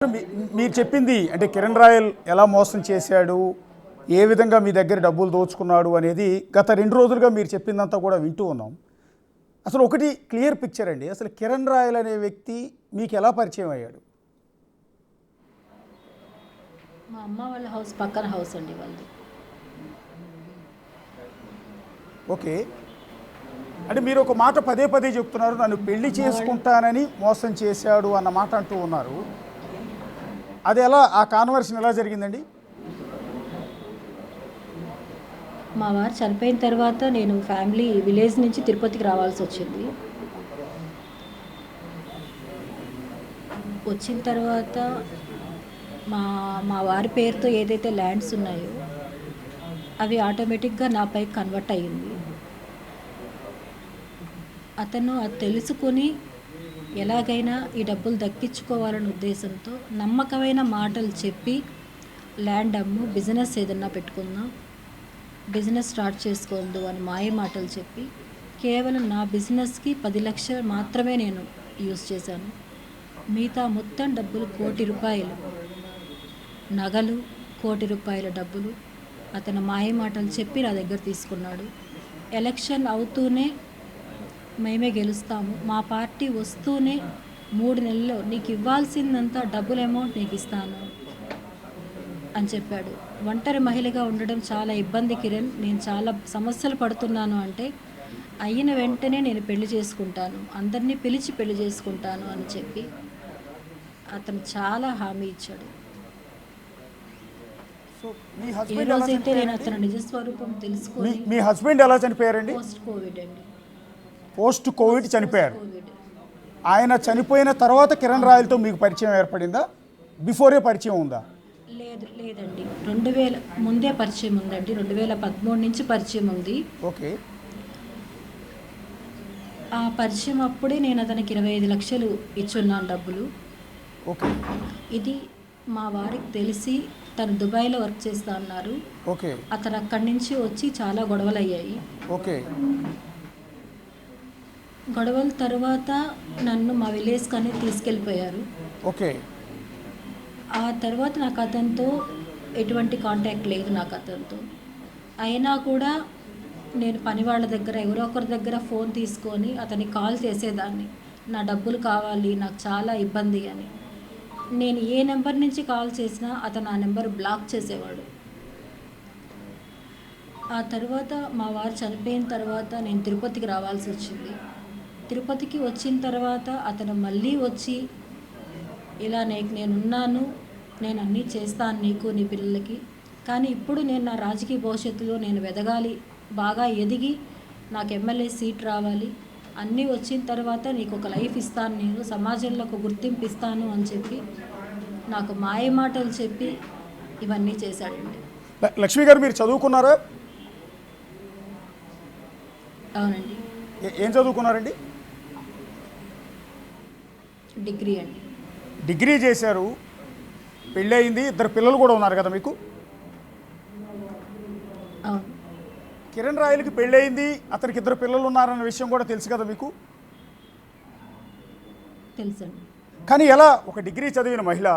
మీరు చెప్పింది అంటే కిరణ్ రాయల్ ఎలా మోసం చేశాడు, ఏ విధంగా మీ దగ్గర డబ్బులు దోచుకున్నాడు అనేది గత 2 రోజులుగా మీరు చెప్పిందంతా కూడా వింటూ ఉన్నాం. అసలు ఒకటి క్లియర్ పిక్చర్ అండి. అసలు కిరణ్ రాయల్ అనే వ్యక్తి మీకు ఎలా పరిచయం అయ్యాడు? మా అమ్మ వాళ్ళ హౌస్ పక్కన హౌస్ అండి వాళ్ళది. ఓకే. అంటే మీరు ఒక మాట పదే పదే చెప్తున్నారు, నన్ను పెళ్లి చేసుకుంటానని మోసం చేశాడు అన్న మాట అంటూ ఉన్నారు. అది ఎలా, ఆ కాన్వర్షన్ ఎలా జరిగిందండి? మా వారు చనిపోయిన తర్వాత నేను ఫ్యామిలీ విలేజ్ నుంచి తిరుపతికి రావాల్సి వచ్చింది. వచ్చిన తర్వాత మా మా వారి పేరుతో ఏదైతే ల్యాండ్స్ ఉన్నాయో అవి ఆటోమేటిక్గా నాపై కన్వర్ట్ అయ్యింది. అతను అది తెలుసుకొని ఎలాగైనా ఈ డబ్బులు దక్కించుకోవాలనే ఉద్దేశంతో నమ్మకమైన మాటలు చెప్పి ల్యాండ్ అమ్ము, బిజినెస్ ఏదన్నా పెట్టుకుందాం, బిజినెస్ స్టార్ట్ చేసుకోవద్దు అని మాయ మాటలు చెప్పి కేవలం నా బిజినెస్కి 10 లక్షలు మాత్రమే నేను యూజ్ చేశాను. మిగతా మొత్తం డబ్బులు ₹1,00,00,000 నగలు, ₹1,00,00,000 డబ్బులు అతను మాయ మాటలు చెప్పి నా దగ్గర తీసుకున్నాడు. ఎలక్షన్ అవుతూనే మేమే గెలుస్తాము, మా పార్టీ వస్తూనే 3 నెలల్లో నీకు ఇవ్వాల్సిందంతా డబ్బులు అమౌంట్ నీకు ఇస్తాను అని చెప్పాడు. ఒంటరి మహిళగా ఉండడం చాలా ఇబ్బంది కిరణ్, నేను చాలా సమస్యలు పడుతున్నాను అంటే అయిన వెంటనే నేను పెళ్లి చేసుకుంటాను, అందరినీ పిలిచి పెళ్లి చేసుకుంటాను అని చెప్పి అతను చాలా హామీ ఇచ్చాడు. ఏ రోజైతే నేను అతని నిజస్వరూపం తెలుసుకొని. మీ హస్బెండ్ ఎలా చనిపోయారండి? పోస్ట్ కోవిడ్ అండి. పోస్ట్ కోవిడ్ చనిపోయారు. ఆయన చనిపోయిన తర్వాత కిరణ్ రాయల్తో మీకు పరిచయం ఏర్పడిందా, బిఫోరే పరిచయం ఉందా? లేదండి, 2000 ముందే పరిచయం ఉందండి. 2013 నుంచి పరిచయం ఉంది. ఓకే. ఆ పరిచయం అప్పుడే నేను అతనికి 25 లక్షలు ఇచ్చున్నాను డబ్బులు. ఓకే. ఇది మా వారికి తెలిసి తను దుబాయ్లో వర్క్ చేస్తా అన్నారు. ఓకే. అతను అక్కడి నుంచి వచ్చి చాలా గొడవలు అయ్యాయి. ఓకే. గొడవల తర్వాత నన్ను మా విలేజ్కి అనేది తీసుకెళ్ళిపోయారు. ఓకే. ఆ తర్వాత నాకు అతనితో ఎటువంటి కాంటాక్ట్ లేదు నాకు అతనితో. అయినా కూడా నేను పని వాళ్ళ దగ్గర ఎవరో ఒకరి దగ్గర ఫోన్ తీసుకొని అతనికి కాల్ చేసేదాన్ని, నా డబ్బులు కావాలి, నాకు చాలా ఇబ్బంది అని. నేను ఏ నెంబర్ నుంచి కాల్ చేసినా అతను ఆ నెంబర్ బ్లాక్ చేసేవాడు. ఆ తర్వాత మా వారు చనిపోయిన తర్వాత నేను తిరుపతికి రావాల్సి వచ్చింది. తిరుపతికి వచ్చిన తర్వాత అతను మళ్ళీ వచ్చి ఇలా నేనున్నాను, నేను అన్నీ చేస్తాను నీకు, నీ పిల్లలకి, కానీ ఇప్పుడు నేను నా రాజకీయ భవిష్యత్తులో నేను ఎదగాలి, బాగా ఎదిగి నాకు ఎమ్మెల్యే సీట్ రావాలి, అన్నీ వచ్చిన తర్వాత నీకు ఒక లైఫ్ ఇస్తాను, నేను సమాజంలో ఒక గుర్తింపు ఇస్తాను అని చెప్పి నాకు మాయ మాటలు చెప్పి ఇవన్నీ చేశాడండి. లక్ష్మి గారు, మీరు చదువుకున్నారా? అవునండి. ఏం చదువుకున్నారండి? డిగ్రీ అండి. డిగ్రీ చేశారు, పెళ్ళి అయింది, 2 పిల్లలు కూడా ఉన్నారు కదా మీకు? అవును. కిరణ్ రాయల్కి పెళ్ళయింది, అతనికి 2 పిల్లలు ఉన్నారన్న విషయం కూడా తెలుసు కదా మీకు? తెలుసండి. కానీ ఎలా, ఒక డిగ్రీ చదివిన మహిళ,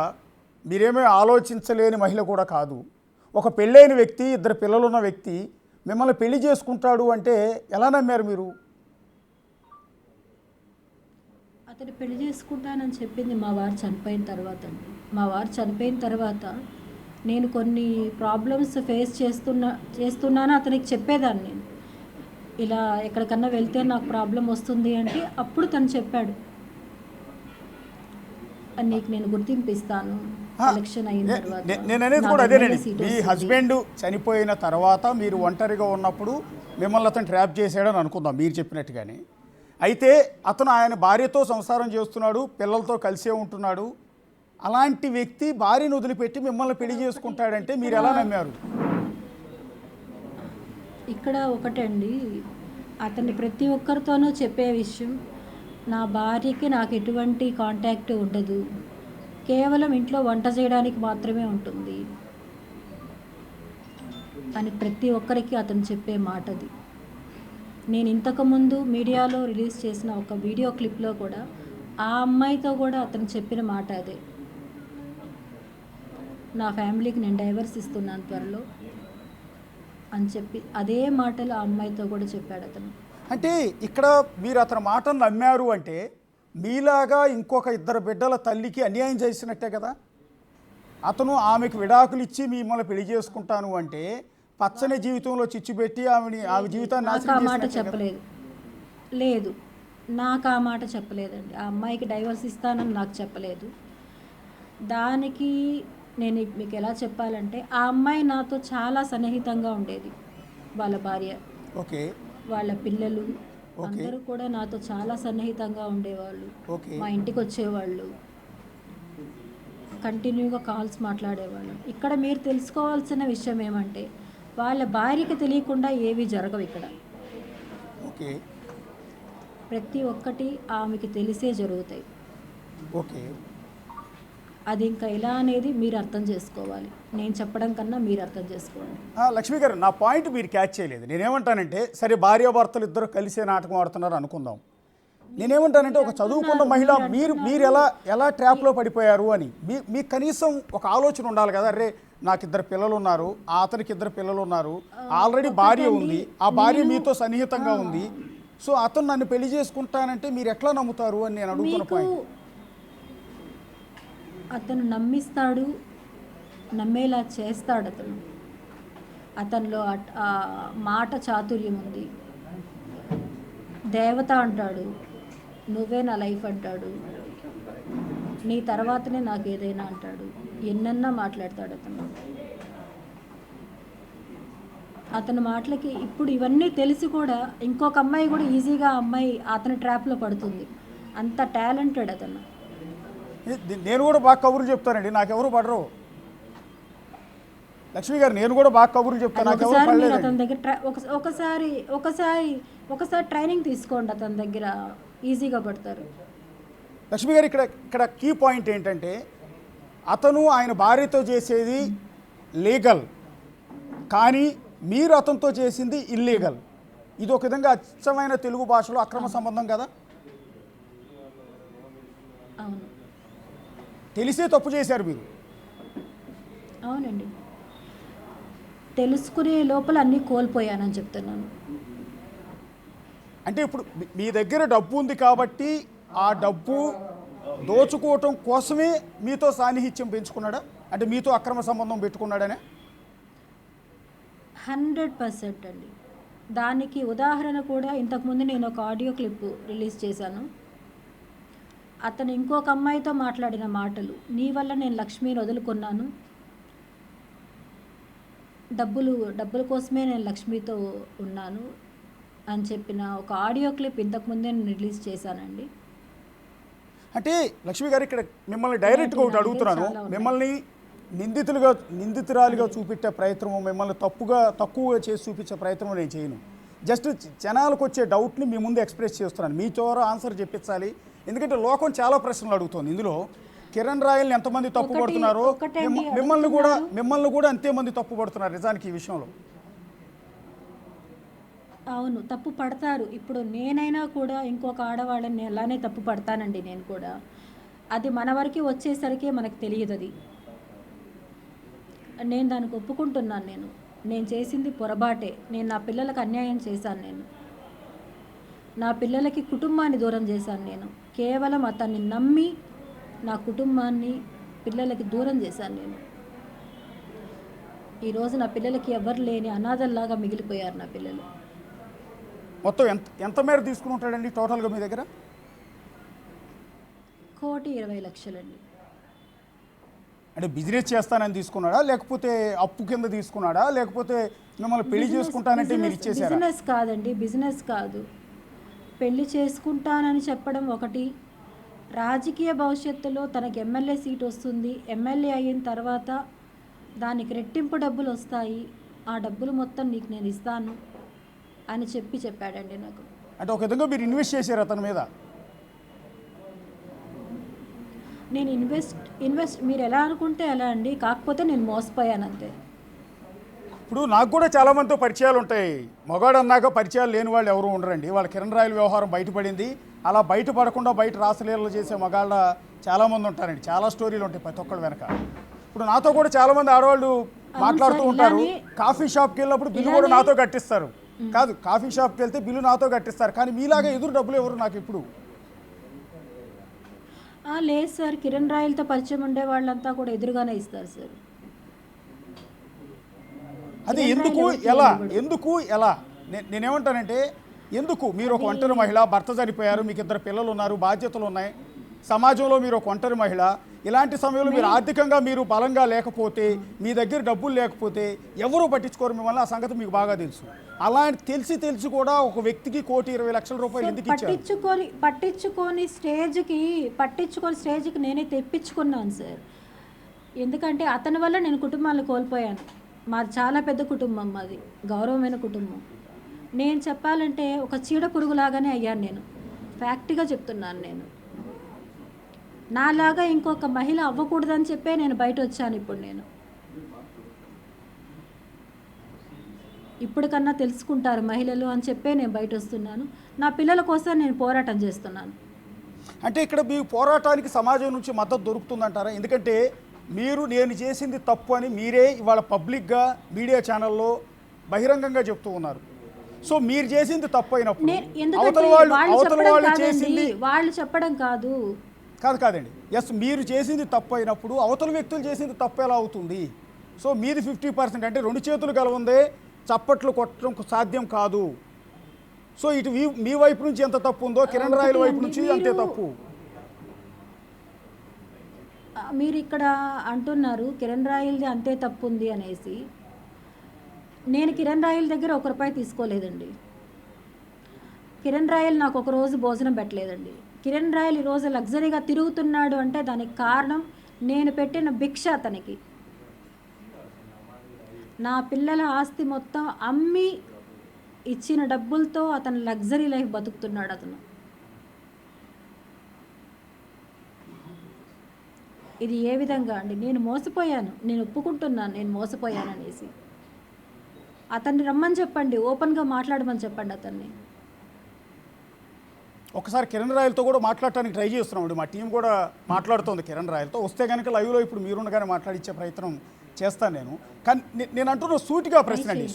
మీరేమీ ఆలోచించలేని మహిళ కూడా కాదు, ఒక పెళ్ళైన వ్యక్తి, 2 పిల్లలున్న వ్యక్తి మిమ్మల్ని పెళ్లి చేసుకుంటాడు అంటే ఎలా నమ్మారు మీరు? అతను పెళ్లి చేసుకుంటానని చెప్పింది మా వారు చనిపోయిన తర్వాత అండి. మా వారు చనిపోయిన తర్వాత నేను కొన్ని ప్రాబ్లమ్స్ ఫేస్ చేస్తున్నాను అతనికి చెప్పేదాన్ని. నేను ఇలా ఎక్కడికన్నా వెళ్తే నాకు ప్రాబ్లం వస్తుంది అంటే అప్పుడు తను చెప్పాడు, నీకు నేను గుర్తింపు ఇస్తాను ఎలక్షన్ అయిన తర్వాత. నేను అనేది కూడా అదేనండి, మీ హస్బెండ్ చనిపోయిన తర్వాత మీరు ఒంటరిగా ఉన్నప్పుడు మిమ్మల్ని అతను ట్రాప్ చేశాడని అనుకుందాం మీరు చెప్పినట్టుగానే. అయితే అతను ఆయన భార్యతో సంసారం చేస్తున్నాడు, పిల్లలతో కలిసే ఉంటున్నాడు, అలాంటి వ్యక్తి భార్యను వదిలిపెట్టి మిమ్మల్ని పెళ్లి చేసుకుంటాడంటే మీరు ఎలా నమ్మారు? ఇక్కడ ఒకటండి, అతన్ని ప్రతి ఒక్కరితోనూ చెప్పే విషయం, నా భార్యకి నాకు ఎటువంటి కాంటాక్ట్ ఉండదు, కేవలం ఇంట్లో వంట చేయడానికి మాత్రమే ఉంటుంది అని ప్రతి ఒక్కరికి అతను చెప్పే మాట అది. నేను ఇంతకుముందు మీడియాలో రిలీజ్ చేసిన ఒక వీడియో క్లిప్లో కూడా ఆ అమ్మాయితో కూడా అతను చెప్పిన మాట అదే. నా ఫ్యామిలీకి నేను డైవర్స్ ఇస్తున్నాను త్వరలో అని చెప్పి అదే మాటలు ఆ అమ్మాయితో కూడా చెప్పాడు అతను. అంటే ఇక్కడ మీరు అతని మాటను నమ్మారు అంటే మీలాగా ఇంకొక ఇద్దరు బిడ్డల తల్లికి అన్యాయం చేసినట్టే కదా. అతను ఆమెకు విడాకులు ఇచ్చి మిమ్మల్ని పెళ్లి చేసుకుంటాను అంటే పచ్చని జీవితంలో చిచ్చు పెట్టి ఆమె జీవితాన్ని నాకు ఆ నాశనం మాట చేసినట్టే కదా. చెప్పలేదు. లేదు, నాకు ఆ మాట చెప్పలేదండి. ఆ అమ్మాయికి డైవర్స్ ఇస్తానని నాకు చెప్పలేదు. దానికి నేను మీకు ఎలా చెప్పాలంటే ఆ అమ్మాయి నాతో చాలా సన్నిహితంగా ఉండేది. వాళ్ళ భార్య, ఓకే వాళ్ళ పిల్లలు ఓకే. అందరూ కూడా నాతో చాలా సన్నిహితంగా ఉండేవాళ్ళు. ఓకే మా ఇంటికి వచ్చేవాళ్ళు, కంటిన్యూగా కాల్స్ మాట్లాడేవాళ్ళు. ఇక్కడ మీరు తెలుసుకోవాల్సిన విషయం ఏమంటే వాళ్ళ భార్యకి తెలియకుండా ఏవి జరగవు ఇక్కడ. ఓకే ప్రతి ఒక్కటి ఆమెకి తెలిసే జరుగుతాయి. ఓకే. అది ఇంకా ఎలా అనేది మీరు అర్థం చేసుకోవాలి. నేను చెప్పడం కన్నా మీరు అర్థం చేసుకోండి. లక్ష్మి గారు, నా పాయింట్ మీరు క్యాచ్ చేయలేదు. నేనేమంటానంటే సరే భార్యాభర్తలు ఇద్దరు కలిసే నాటకం ఆడుతున్నారు అనుకుందాం. నేనేమంటానంటే ఒక చదువుకున్న మహిళ మీరు ఎలా ట్రాప్లో పడిపోయారు అని మీకు కనీసం ఒక ఆలోచన ఉండాలి కదా. అరే నాకు ఇద్దరు పిల్లలు ఉన్నారు, అతనికి ఇద్దరు పిల్లలు ఉన్నారు, ఆల్రెడీ భార్య ఉంది, ఆ భార్య మీతో సన్నిహితంగా ఉంది, సో అతను నన్ను పెళ్లి చేసుకుంటానంటే మీరు ఎట్లా నమ్ముతారు అని నేను అడుగుతున్న పాయింట్. అతను నమ్మిస్తాడు, నమ్మేలా చేస్తాడు. అతనిలో ఆ మాట చాతుర్యం ఉంది. దేవత అంటాడు, నువ్వే నా లైఫ్ అంటాడు, నీ తర్వాతనే నాకు ఏదైనా అంటాడు, ఎన్నన్నా మాట్లాడతాడు అతని మాటలకి. ఇప్పుడు ఇవన్నీ తెలిసి కూడా ఇంకొక అమ్మాయి కూడా ఈజీగా అమ్మాయి అతని ట్రాప్లో పడుతుంది. అంత టాలెంటెడ్ అతను. నేను కూడా బాగా కబుర్లు చెప్తానండి, నాకెవరు పడరు. లక్ష్మి గారు, నేను కూడా బాగా కబుర్లు చెప్తాను, నాకెవరు పడలేదు. అతని దగ్గర ఒకసారి ట్రైనింగ్ తీసుకోండి, అతని దగ్గర ఈజీగా పడతారు. లక్ష్మి గారు, ఇక్కడ కీ పాయింట్ ఏంటంటే అతను ఆయన భార్యతో చేసేది లీగల్, కానీ మీరు అతనితో చేసింది ఇల్లీగల్. ఇది ఒక విధంగా అచ్చమైన తెలుగు భాషలో అక్రమ సంబంధం కదా. అవును, తెలిసే తప్పు చేశారు మీరు. అవునండి, తెలుసుకునే లోపల అన్నీ కోల్పోయానని చెప్తున్నాను. అంటే ఇప్పుడు మీ దగ్గర డబ్బు ఉంది కాబట్టి ఆ డబ్బు దోచుకోవటం కోసమే మీతో సాన్నిహిత్యం పెంచుకున్నాడా, అంటే మీతో అక్రమ సంబంధం పెట్టుకున్నాడనే? 100% అండి. దానికి ఉదాహరణ కూడా ఇంతకుముందు నేను ఒక ఆడియో క్లిప్ రిలీజ్ చేశాను. అతను ఇంకొక అమ్మాయితో మాట్లాడిన మాటలు, నీ వల్ల నేను లక్ష్మిని వదులుకున్నాను, డబ్బుల కోసమే నేను లక్ష్మితో ఉన్నాను అని చెప్పిన ఒక ఆడియో క్లిప్ ఇంతకుముందే నేను రిలీజ్ చేశానండి. అంటే లక్ష్మి గారు, ఇక్కడ మిమ్మల్ని డైరెక్ట్గా ఒకటి అడుగుతున్నాను. మిమ్మల్ని నిందితురాలిగా చూపించే ప్రయత్నం, మిమ్మల్ని తక్కువగా చేసి చూపించే ప్రయత్నం నేను చేయను. జస్ట్ జనాలకు వచ్చే డౌట్ని మీ ముందు ఎక్స్ప్రెస్ చేస్తున్నాను. మీ ద్వారా ఆన్సర్ చెప్పించాలి. ఎందుకంటే లోకం చాలా ప్రశ్నలు అడుగుతుంది. ఇందులో కిరణ్ రాయల్ని ఎంతమంది తప్పు పడుతున్నారో మిమ్మల్ని కూడా అంతేమంది తప్పు పడుతున్నారు నిజానికి ఈ విషయంలో. అవును, తప్పు పడతారు. ఇప్పుడు నేనైనా కూడా ఇంకొక ఆడవాళ్ళని అలానే తప్పు పడతానండి నేను కూడా. అది మన వరకు వచ్చేసరికి మనకు తెలియదు. అది నేను దానికి ఒప్పుకుంటున్నాను. నేను చేసింది పొరపాటే. నేను నా పిల్లలకు అన్యాయం చేశాను. నేను నా పిల్లలకి కుటుంబాన్ని దూరం చేశాను. నేను కేవలం అతన్ని నమ్మి నా కుటుంబాన్ని పిల్లలకి దూరం చేశాను. నేను ఈరోజు నా పిల్లలకి ఎవరు లేని అనాథల్లాగా మిగిలిపోయారు నా పిల్లలు. మొత్తం ఎంత మేర తీసుకుని ఉంటాడండి టోటల్గా మీ దగ్గర? 1,20,00,000 అండి. అంటే బిజినెస్ చేస్తానని తీసుకున్నాడా, లేకపోతే అప్పు కింద తీసుకున్నాడా, లేకపోతే మిమ్మల్ని పెళ్లి చేసుకుంటానంటే మీరు ఇచ్చేసారా? బిజినెస్ కాదండి, బిజినెస్ కాదు. పెళ్లి చేసుకుంటానని చెప్పడం ఒకటి, రాజకీయ భవిష్యత్తులో తనకి ఎమ్మెల్యే సీట్ వస్తుంది, ఎమ్మెల్యే అయిన తర్వాత దానికి రెట్టింపు డబ్బులు వస్తాయి, ఆ డబ్బులు మొత్తం నీకు నేను ఇస్తాను అని చెప్పాడండి నాకు. అంటే ఒక విధంగా మీరు ఇన్వెస్ట్ చేశారు అతని మీద? నేను ఇన్వెస్ట్ మీరు ఎలా అనుకుంటే ఎలా అండి, కాకపోతే నేను మోసపోయాను అంతే. ఇప్పుడు నాకు కూడా చాలామందితో పరిచయాలు ఉంటాయి. మగాడు అన్నాక పరిచయాలు లేని వాళ్ళు ఎవరు ఉండరండి. వాళ్ళ కిరణ్ రాయల వ్యవహారం బయటపడింది, అలా బయటపడకుండా బయట రాసలీలలు చేసే మగాళ్ళ చాలామంది ఉంటారండి. చాలా స్టోరీలు ఉంటాయి ప్రతి ఒక్కళ్ళ వెనక. ఇప్పుడు నాతో కూడా చాలా మంది ఆడవాళ్ళు మాట్లాడుతూ సార్, ఉంటారు. ఇలానే- కాఫీ షాప్కి వెళ్ళినప్పుడు బిల్లు కూడా నాతో కట్టిస్తారు. కాదు, కాఫీ షాప్కి వెళ్తే బిల్లు నాతో కట్టిస్తారు, కానీ మీలాగా ఎదురు డబ్బులు ఎవరు నాకు ఇప్పుడు. లేదు సార్, కిరణ్ రాయలతో పరిచయం ఉండే వాళ్ళంతా కూడా ఎదురుగానే ఇస్తారు సార్. అది కిరణ్ ఎందుకు రాయలు ఎలా ఎవరికి ఎందుకు ఎలా నేనేమంటానంటే, ఎందుకు మీరు ఒక ఒంటరి మహిళ, భర్త చనిపోయారు, మీకు 2 పిల్లలు ఉన్నారు, బాధ్యతలు ఉన్నాయి, సమాజంలో మీరు ఒక ఒంటరి మహిళ, ఇలాంటి సమయంలో మీరు ఆర్థికంగా మీరు బలంగా లేకపోతే, మీ దగ్గర డబ్బులు లేకపోతే ఎవరు పట్టించుకోరు మిమ్మల్ని. ఆ సంగతి మీకు బాగా తెలుసు. అలాంటి తెలిసి కూడా ఒక వ్యక్తికి 1,20,00,000 రూపాయలు ఎందుకు ఇచ్చారు? పట్టించుకొని స్టేజ్కి నేనే తెప్పించుకున్నాను సార్. ఎందుకంటే అతని వల్ల నేను కుటుంబాలను కోల్పోయాను. మాది చాలా పెద్ద కుటుంబం, మాది గౌరవమైన కుటుంబం. నేను చెప్పాలంటే ఒక చీడ పురుగులాగానే అయ్యాను నేను. ఫ్యాక్ట్గా చెప్తున్నాను. నేను నాలాగా ఇంకొక మహిళ అవ్వకూడదని చెప్పే నేను బయట వచ్చాను. ఇప్పటికన్నా తెలుసుకుంటారు మహిళలు అని చెప్పే నేను బయట వస్తున్నాను. నా పిల్లల కోసం నేను పోరాటం చేస్తున్నాను. అంటే ఇక్కడ మీ పోరాటానికి సమాజం నుంచి మద్దతు దొరుకుతుందంటారా? ఎందుకంటే నేను చేసింది తప్పు అని మీరే ఇవాళ పబ్లిక్గా మీడియా ఛానల్లో బహిరంగంగా చెప్తూ ఉన్నారు. సో మీరు చేసింది తప్పు అయినప్పుడు అవతల వాళ్ళు చేసింది వాళ్ళు చెప్పడం కాదండి. ఎస్, మీరు చేసింది తప్పు అయినప్పుడు అవతల వ్యక్తులు చేసింది తప్పు ఎలా అవుతుంది? సో మీది 50%, అంటే 2 చేతులు కలవుందే చప్పట్లు కొట్టడం సాధ్యం కాదు. సో ఇటు మీ వైపు నుంచి ఎంత తప్పు ఉందో కిరణ్ రాయల వైపు నుంచి అంతే తప్పు. మీరు ఇక్కడ అంటున్నారు కిరణ్ రాయలది అంతే తప్పు ఉంది అనేసి. నేను కిరణ్ రాయల దగ్గర 1 రూపాయి తీసుకోలేదండి. కిరణ్ రాయల్ నాకు 1 రోజు భోజనం పెట్టలేదండి. కిరణ్ రాయల్ ఈరోజు లగ్జరీగా తిరుగుతున్నాడు అంటే దానికి కారణం నేను పెట్టిన భిక్ష అతనికి. నా పిల్లల ఆస్తి మొత్తం అమ్మి ఇచ్చిన డబ్బులతో అతను లగ్జరీ లైఫ్ బతుకుతున్నాడు. అతను ఇది ఏ విధంగా అండి? నేను మోసపోయాను, నేను ఒప్పుకుంటున్నాను నేను మోసపోయాను అనేసి. అతన్ని రమ్మని చెప్పండి, ఓపెన్గా మాట్లాడమని చెప్పండి అతన్ని. ఒకసారి కిరణ్ రాయలతో కూడా మాట్లాడటానికి ట్రై చేస్తున్నామండి. మా టీం కూడా మాట్లాడుతోంది కిరణ్ రాయలతో. వస్తే కనుక లైవ్లో ఇప్పుడు మీరుండగానే మాట్లాడించే ప్రయత్నం చేస్తాను నేను. కానీ నేను అంటున్న సూటిగా ప్రశ్న అండి,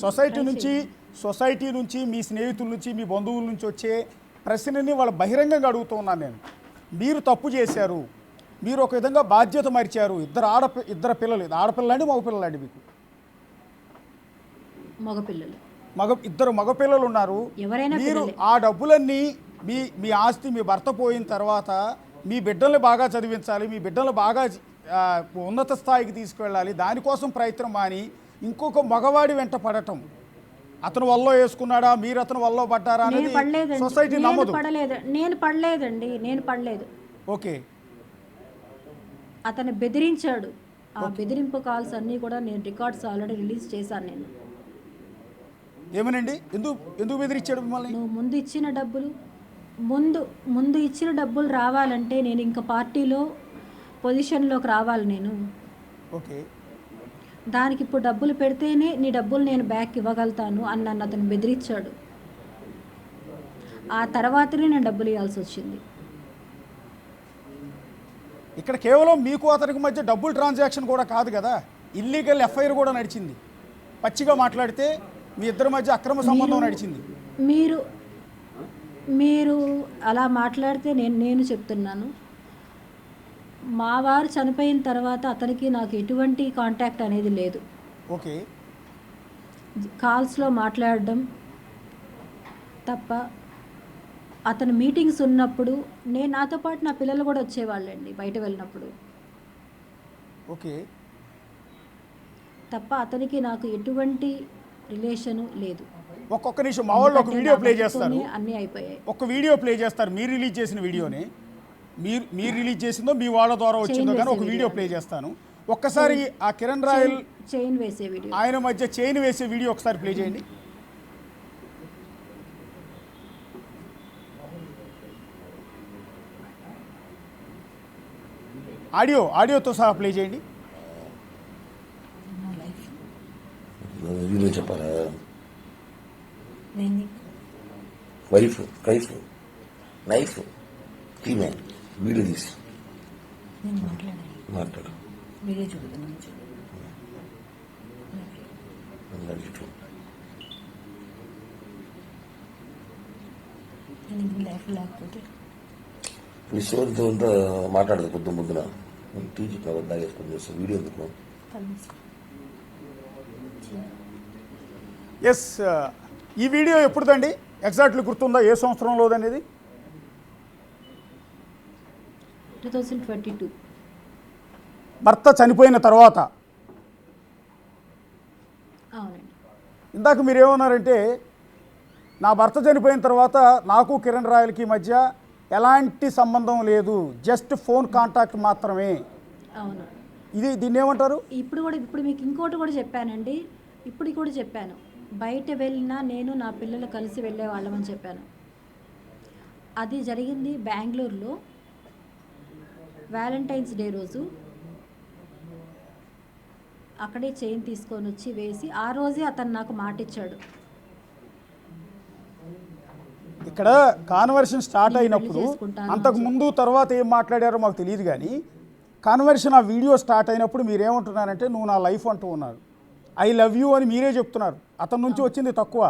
సొసైటీ నుంచి మీ స్నేహితుల నుంచి మీ బంధువుల నుంచి వచ్చే ప్రశ్నని వాళ్ళు బహిరంగంగా అడుగుతూ ఉన్నాను నేను. మీరు తప్పు చేశారు, మీరు ఒక విధంగా బాధ్యత మరిచారు. ఇద్దరు పిల్లలు, ఆడపిల్లండి మగపిల్లలండి మీకు? మగపిల్లలు. ఇద్దరు మగపిల్లలు ఉన్నారు. మీరు ఆ డబ్బులన్నీ మీ ఆస్తి మీ భర్త పోయిన తర్వాత మీ బిడ్డల్ని బాగా చదివించాలి, మీ బిడ్డలు బాగా ఉన్నత స్థాయికి తీసుకువెళ్ళాలి, దానికోసం ప్రయత్నం మాని ఇంకొక మగవాడి వెంట పడటం, అతను వల్ల వేసుకున్నాడా, మీరు అతను వల్ల పడ్డారా అనేది సొసైటీ నమ్మదు. నేను పడలేదు. ఓకే, అతను బెదిరించాడు. ఆ బెదిరింపు కాల్స్ అన్నీ కూడా నేను రికార్డ్స్ ఆల్రెడీ రిలీజ్ చేశాను. నేను ఏమనండి, ఎందుకు బెదిరించాడు మిమ్మల్ని? నువ్వు ముందు ఇచ్చిన డబ్బులు రావాలంటే నేను ఇంకా పార్టీలో పొజిషన్లోకి రావాలి నేను. ఓకే, దానికి ఇప్పుడు డబ్బులు పెడితేనే నీ డబ్బులు నేను బ్యాక్ ఇవ్వగలుగుతాను అని నన్ను అతను బెదిరించాడు. ఆ తర్వాతనే నేను డబ్బులు ఇవ్వాల్సి వచ్చింది. ఇక్కడ కేవలం మీకు అతనికి మధ్య డబ్బులు ట్రాన్సాక్షన్ కూడా కాదు కదా, ఇల్లీగల్ ఎఫ్ఐఆర్ కూడా నడిచింది. పచ్చిగా మాట్లాడితే మీ ఇద్దరి మధ్య అక్రమ సంబంధం నడిచింది. మీరు అలా మాట్లాడితే నేను చెప్తున్నాను, మా వారు చనిపోయిన తర్వాత అతనికి నాకు ఎటువంటి కాంటాక్ట్ అనేది లేదు. ఓకే, కాల్స్లో మాట్లాడడం తప్ప. అతను మీటింగ్స్ ఉన్నప్పుడు నాతో పాటు నా పిల్లలు కూడా వచ్చేవాళ్ళండి బయట వెళ్ళినప్పుడు. ఓకే, తప్ప అతనికి నాకు ఎటువంటి రిలేషను లేదు. ఒక్కొక్క నిమిషం మా వాళ్ళు ఒక వీడియో ప్లే చేస్తారు, అన్నీ అయిపోయాయి. ఒక వీడియో ప్లే చేస్తారు, మీరు రిలీజ్ చేసిన వీడియోని. మీరు రిలీజ్ చేసిందో మీ వాళ్ళ ద్వారా వచ్చిందో కానీ ఒక వీడియో ప్లే చేస్తాను. ఒక్కసారి ఆ కిరణ్ రాయల్ చైన్ వేసే వీడియో, ఆయన మధ్య చైన్ వేసే వీడియో ఒకసారి ప్లే చేయండి. ఆడియోతో సహా ప్లే చేయండి. వీడియో చెప్పాలా? వైఫ్ నైఫ్ ఈమె వీడియో తీసి మాట్లాడు. మీరే చూపుతున్నాను లైఫ్ లేకపోతే ఈ సోర్తో అంతా మాట్లాడదు పొద్దు ముద్దున టీజీ కవర్ దాగేసుకొని చేస్తాం వీడియో ఎందుకు ఎస్ ఈ వీడియో ఎప్పుడుదండి ఎగ్జాక్ట్లీ గుర్తుందా ఏ సంవత్సరంలోదనేది 2022 భర్త చనిపోయిన తర్వాత అవునండి ఇందాక మీరేమన్నారంటే నా భర్త చనిపోయిన తర్వాత నాకు కిరణ్ రాయలకి మధ్య ఎలాంటి సంబంధం లేదు జస్ట్ ఫోన్ కాంటాక్ట్ మాత్రమే. అవును దీన్ని ఏమంటారు? ఇప్పుడు మీకు ఇంకోటి కూడా చెప్పానండి. ఇప్పుడు కూడా చెప్పాను, బయట వెళ్ళినా నేను నా పిల్లలు కలిసి వెళ్ళే వాళ్ళమని చెప్పాను. అది జరిగింది బెంగళూరులో వ్యాలంటైన్స్ డే రోజు. అక్కడే చైన్ తీసుకొని వచ్చి వేసి ఆ రోజే అతను నాకు మాట ఇచ్చాడు. ఇక్కడ కాన్వర్షన్ స్టార్ట్ అయినప్పుడు అంతకు ముందు తర్వాత ఏం మాట్లాడారో మాకు తెలియదు, కానీ కాన్వర్షన్ ఆ వీడియో స్టార్ట్ అయినప్పుడు మీరేమంటున్నారంటే నువ్వు నా లైఫ్ అంటూ ఉన్నారు, ఐ లవ్ యూ అని మీరే చెప్తున్నారు. అతని నుంచి వచ్చింది తక్కువ,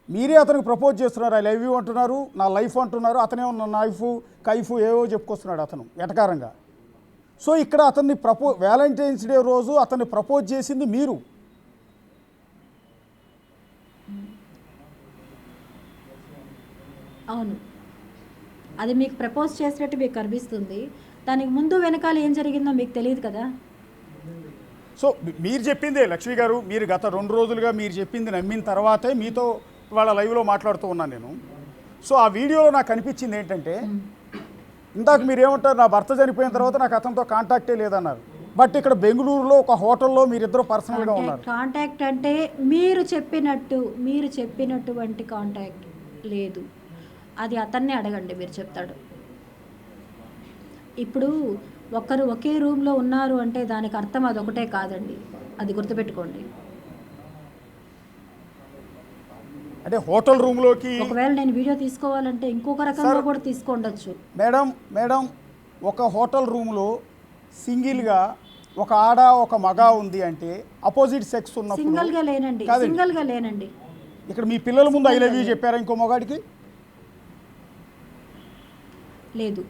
మీరే అతనికి ప్రపోజ్ చేస్తున్నారు, ఐ లవ్ యూ అంటున్నారు, నా లైఫ్ అంటున్నారు. అతనేమో నా నైఫ్ కైఫ్ ఏవో చెప్పుకొస్తున్నాడు అతను ఎటకారంగా. సో ఇక్కడ అతన్ని వ్యాలంటైన్స్ డే రోజు అతన్ని ప్రపోజ్ చేసింది మీరు. అవును, అది మీకు ప్రపోజ్ చేసినట్టు మీకు కనిపిస్తుంది. దానికి ముందు వెనకాల ఏం జరిగిందో మీకు తెలియదు కదా. సో మీరు చెప్పిందే లక్ష్మి గారు, మీరు గత 2 రోజులుగా మీరు చెప్పింది నమ్మిన తర్వాతే మీతో వాళ్ళ లైవ్లో మాట్లాడుతూ ఉన్నాను నేను. సో ఆ వీడియోలో నాకు కనిపించింది ఏంటంటే, ఇందాక మీరు ఏమంటారు, నా భర్త చనిపోయిన తర్వాత నాకు అతనితో కాంటాక్టే లేదన్నారు. బట్ ఇక్కడ బెంగళూరులో ఒక హోటల్లో మీరిద్దరు పర్సనల్గా ఉన్నారు. కాంటాక్ట్ అంటే మీరు చెప్పినటువంటి కాంటాక్ట్ లేదు. అది అతన్నే అడగండి, మీరు చెప్తాడు. ఇప్పుడు ఒకరు ఒకే రూమ్లో ఉన్నారు అంటే దానికి అర్థం అదొకటే కాదండి, అది గుర్తుపెట్టుకోండి. అంటే హోటల్ రూమ్లోకి ఒకవేళ నేను వీడియో తీసుకోవాలంటే ఇంకొక రకంగా కూడా తీసుకోండొచ్చు. మేడం ఒక హోటల్ రూమ్లో సింగిల్గా ఒక ఆడ ఒక మగ ఉంది అంటే అపోజిట్ సెక్స్ ఉన్నప్పుడు సింగిల్గా లేనండి. ఇక్కడ మీ పిల్లల ముందు ఐ లవ్ యూ చెప్పారా ఇంకో మగాడికి? లేదు,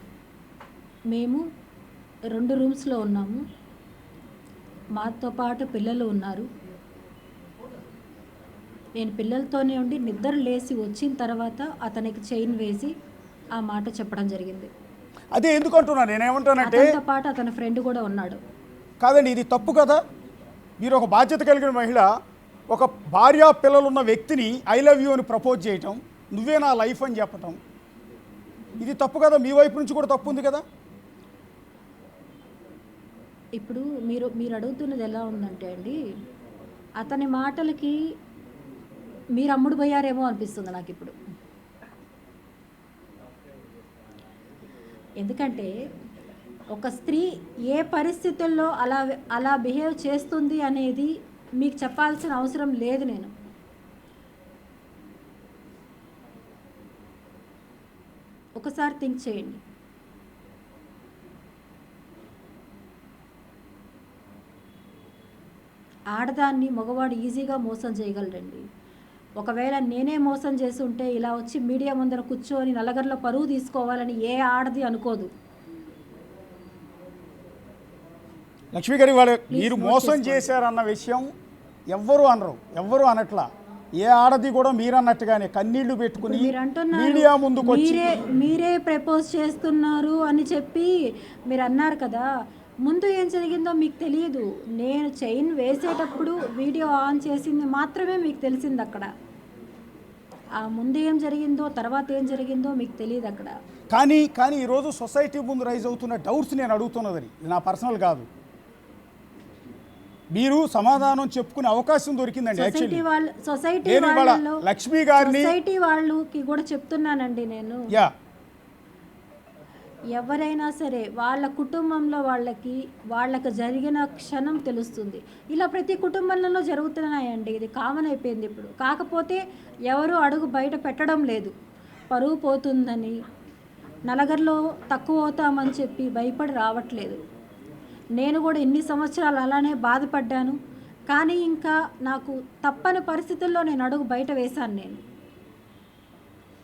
మేము 2 రూమ్స్లో ఉన్నాము, మాతో పాటు పిల్లలు ఉన్నారు. నేను పిల్లలతోనే ఉండి నిద్ర లేచి వచ్చిన తర్వాత అతనికి చైన్ వేసి ఆ మాట చెప్పడం జరిగింది. అదే ఎందుకు అంటున్నా, నేనేమంటానంటే అతనితో పాటు అతని ఫ్రెండ్ కూడా ఉన్నాడు. కాదండి, ఇది తప్పు కదా. మీరు ఒక బాధ్యత కలిగిన మహిళ, ఒక భార్య పిల్లలున్న వ్యక్తిని ఐ లవ్ యూ అని ప్రపోజ్ చేయటం, నువ్వే నా లైఫ్ అని చెప్పటం, ఇది తప్పు కదా. మీ వైపు నుంచి కూడా తప్పు ఉంది కదా. ఇప్పుడు మీరు అడుగుతున్నది ఎలా ఉందంటే అండి, అతని మాటలకి మీరు అమ్ముడు పోయారేమో అనిపిస్తుంది నాకు ఇప్పుడు. ఎందుకంటే ఒక స్త్రీ ఏ పరిస్థితుల్లో అలా బిహేవ్ చేస్తుంది అనేది మీకు చెప్పాల్సిన అవసరం లేదు. నేను ఒకసారి థింక్ చేయండి. ఆడదాన్ని మగవాడు ఈజీగా మోసం చేయగలరండి. ఒకవేళ నేనే మోసం చేసి ఉంటే ఇలా వచ్చి మీడియా ముందర కూర్చొని నలుగురిలో పరువు తీసుకోవాలని ఏ ఆడది అనుకోదు. లక్ష్మి గారి వాళ్ళు మీరు మోసం చేశారన్న విషయం ఎవ్వరూ అనరు, ఎవ్వరూ అనట్లా. ఏ ఆడది కూడా మీరన్నట్టుగానే కన్నీళ్లు పెట్టుకుని మీడియా ముందుకు వచ్చి మీరే ప్రపోజ్ చేస్తున్నారు అని చెప్పి మీరు అన్నారు కదా. ముందు ఏం జరిగిందో మీకు తెలియదు. నేను చైన్ వేసేటప్పుడు వీడియో ఆన్ చేసింది మాత్రమే మీకు తెలిసింది. అక్కడ ఆ ముందు ఏం జరిగిందో తర్వాత ఏం జరిగిందో మీకు తెలియదు అక్కడ. కానీ ఈరోజు సొసైటీ ముందు రైజ్ అవుతున్న డౌట్స్ నేను అడుగుతున్నదని, ఇది నా పర్సనల్ కాదు. మీరు సమాధానం చెప్పుకునే అవకాశం దొరికిందండి. సొసైటీ లక్ష్మి గారిని సొసైటీ వాళ్ళకి కూడా చెప్తున్నానండి నేను. ఎవరైనా సరే వాళ్ళ కుటుంబంలో వాళ్ళకి జరిగిన క్షణం తెలుస్తుంది. ఇలా ప్రతి కుటుంబంలో జరుగుతున్నాయండి, ఇది కామన్ అయిపోయింది ఇప్పుడు. కాకపోతే ఎవరు అడుగు బయట పెట్టడం లేదు. పరువు పోతుందని, నలుగురిలో తక్కువ అవుతామని చెప్పి భయపడి రావట్లేదు. నేను కూడా ఇన్ని సంవత్సరాలు అలానే బాధపడ్డాను. కానీ ఇంకా నాకు తప్పని పరిస్థితుల్లో నేను అడుగు బయట వేశాను నేను.